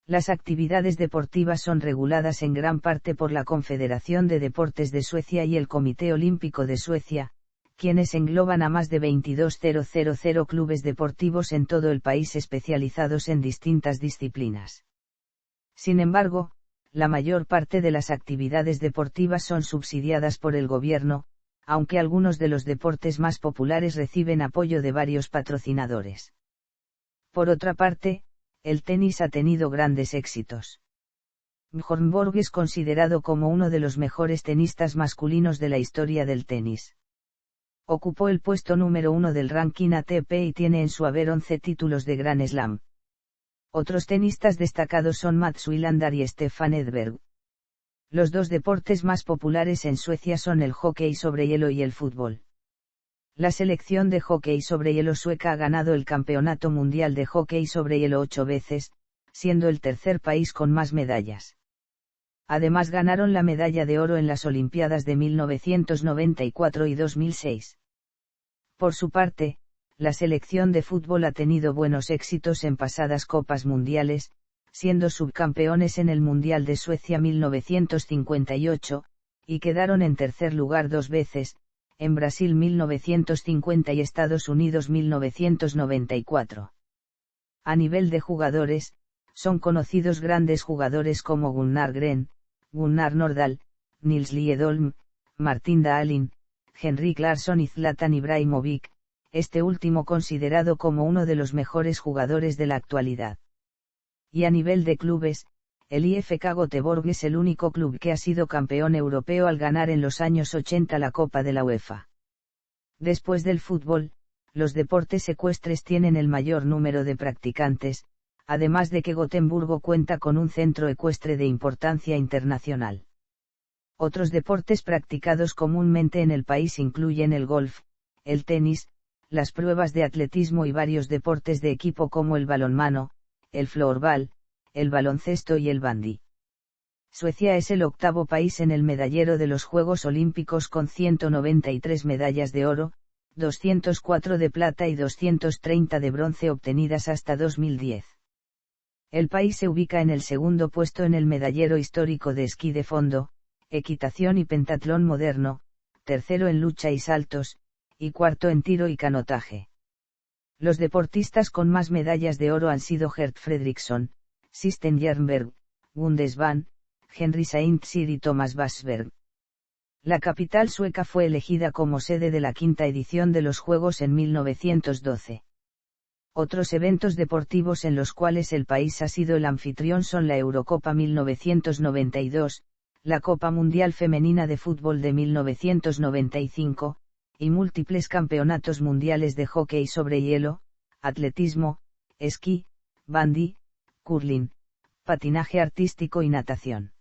Las actividades deportivas son reguladas en gran parte por la Confederación de Deportes de Suecia y el Comité Olímpico de Suecia, quienes engloban a más de 22.000 clubes deportivos en todo el país especializados en distintas disciplinas. Sin embargo, la mayor parte de las actividades deportivas son subsidiadas por el gobierno, aunque algunos de los deportes más populares reciben apoyo de varios patrocinadores. Por otra parte, el tenis ha tenido grandes éxitos. Björn Borg es considerado como uno de los mejores tenistas masculinos de la historia del tenis. Ocupó el puesto número 1 del ranking ATP y tiene en su haber 11 títulos de Grand Slam. Otros tenistas destacados son Mats Wilander y Stefan Edberg. Los dos deportes más populares en Suecia son el hockey sobre hielo y el fútbol. La selección de hockey sobre hielo sueca ha ganado el Campeonato Mundial de Hockey sobre Hielo 8 veces, siendo el tercer país con más medallas. Además ganaron la medalla de oro en las Olimpiadas de 1994 y 2006. Por su parte, la selección de fútbol ha tenido buenos éxitos en pasadas Copas Mundiales, siendo subcampeones en el Mundial de Suecia 1958, y quedaron en tercer lugar 2 veces, en Brasil 1950 y Estados Unidos 1994. A nivel de jugadores, son conocidos grandes jugadores como Gunnar Gren, Gunnar Nordahl, Nils Liedholm, Martin Dahlin, Henrik Larsson y Zlatan Ibrahimovic, este último considerado como uno de los mejores jugadores de la actualidad. Y a nivel de clubes, el IFK Göteborg es el único club que ha sido campeón europeo al ganar en los años 80 la Copa de la UEFA. Después del fútbol, los deportes ecuestres tienen el mayor número de practicantes, además de que Gotemburgo cuenta con un centro ecuestre de importancia internacional. Otros deportes practicados comúnmente en el país incluyen el golf, el tenis, las pruebas de atletismo y varios deportes de equipo como el balonmano, el floorball, el baloncesto y el bandy. Suecia es el octavo país en el medallero de los Juegos Olímpicos con 193 medallas de oro, 204 de plata y 230 de bronce obtenidas hasta 2010. El país se ubica en el segundo puesto en el medallero histórico de esquí de fondo, equitación y pentatlón moderno, tercero en lucha y saltos, y cuarto en tiro y canotaje. Los deportistas con más medallas de oro han sido Gert Fredriksson, Sisten Jernberg, Gunde Svan, Henry Saint-Cyr y Thomas Wassberg. La capital sueca fue elegida como sede de la quinta edición de los Juegos en 1912. Otros eventos deportivos en los cuales el país ha sido el anfitrión son la Eurocopa 1992, la Copa Mundial Femenina de Fútbol de 1995, y múltiples campeonatos mundiales de hockey sobre hielo, atletismo, esquí, bandy, curling, patinaje artístico y natación.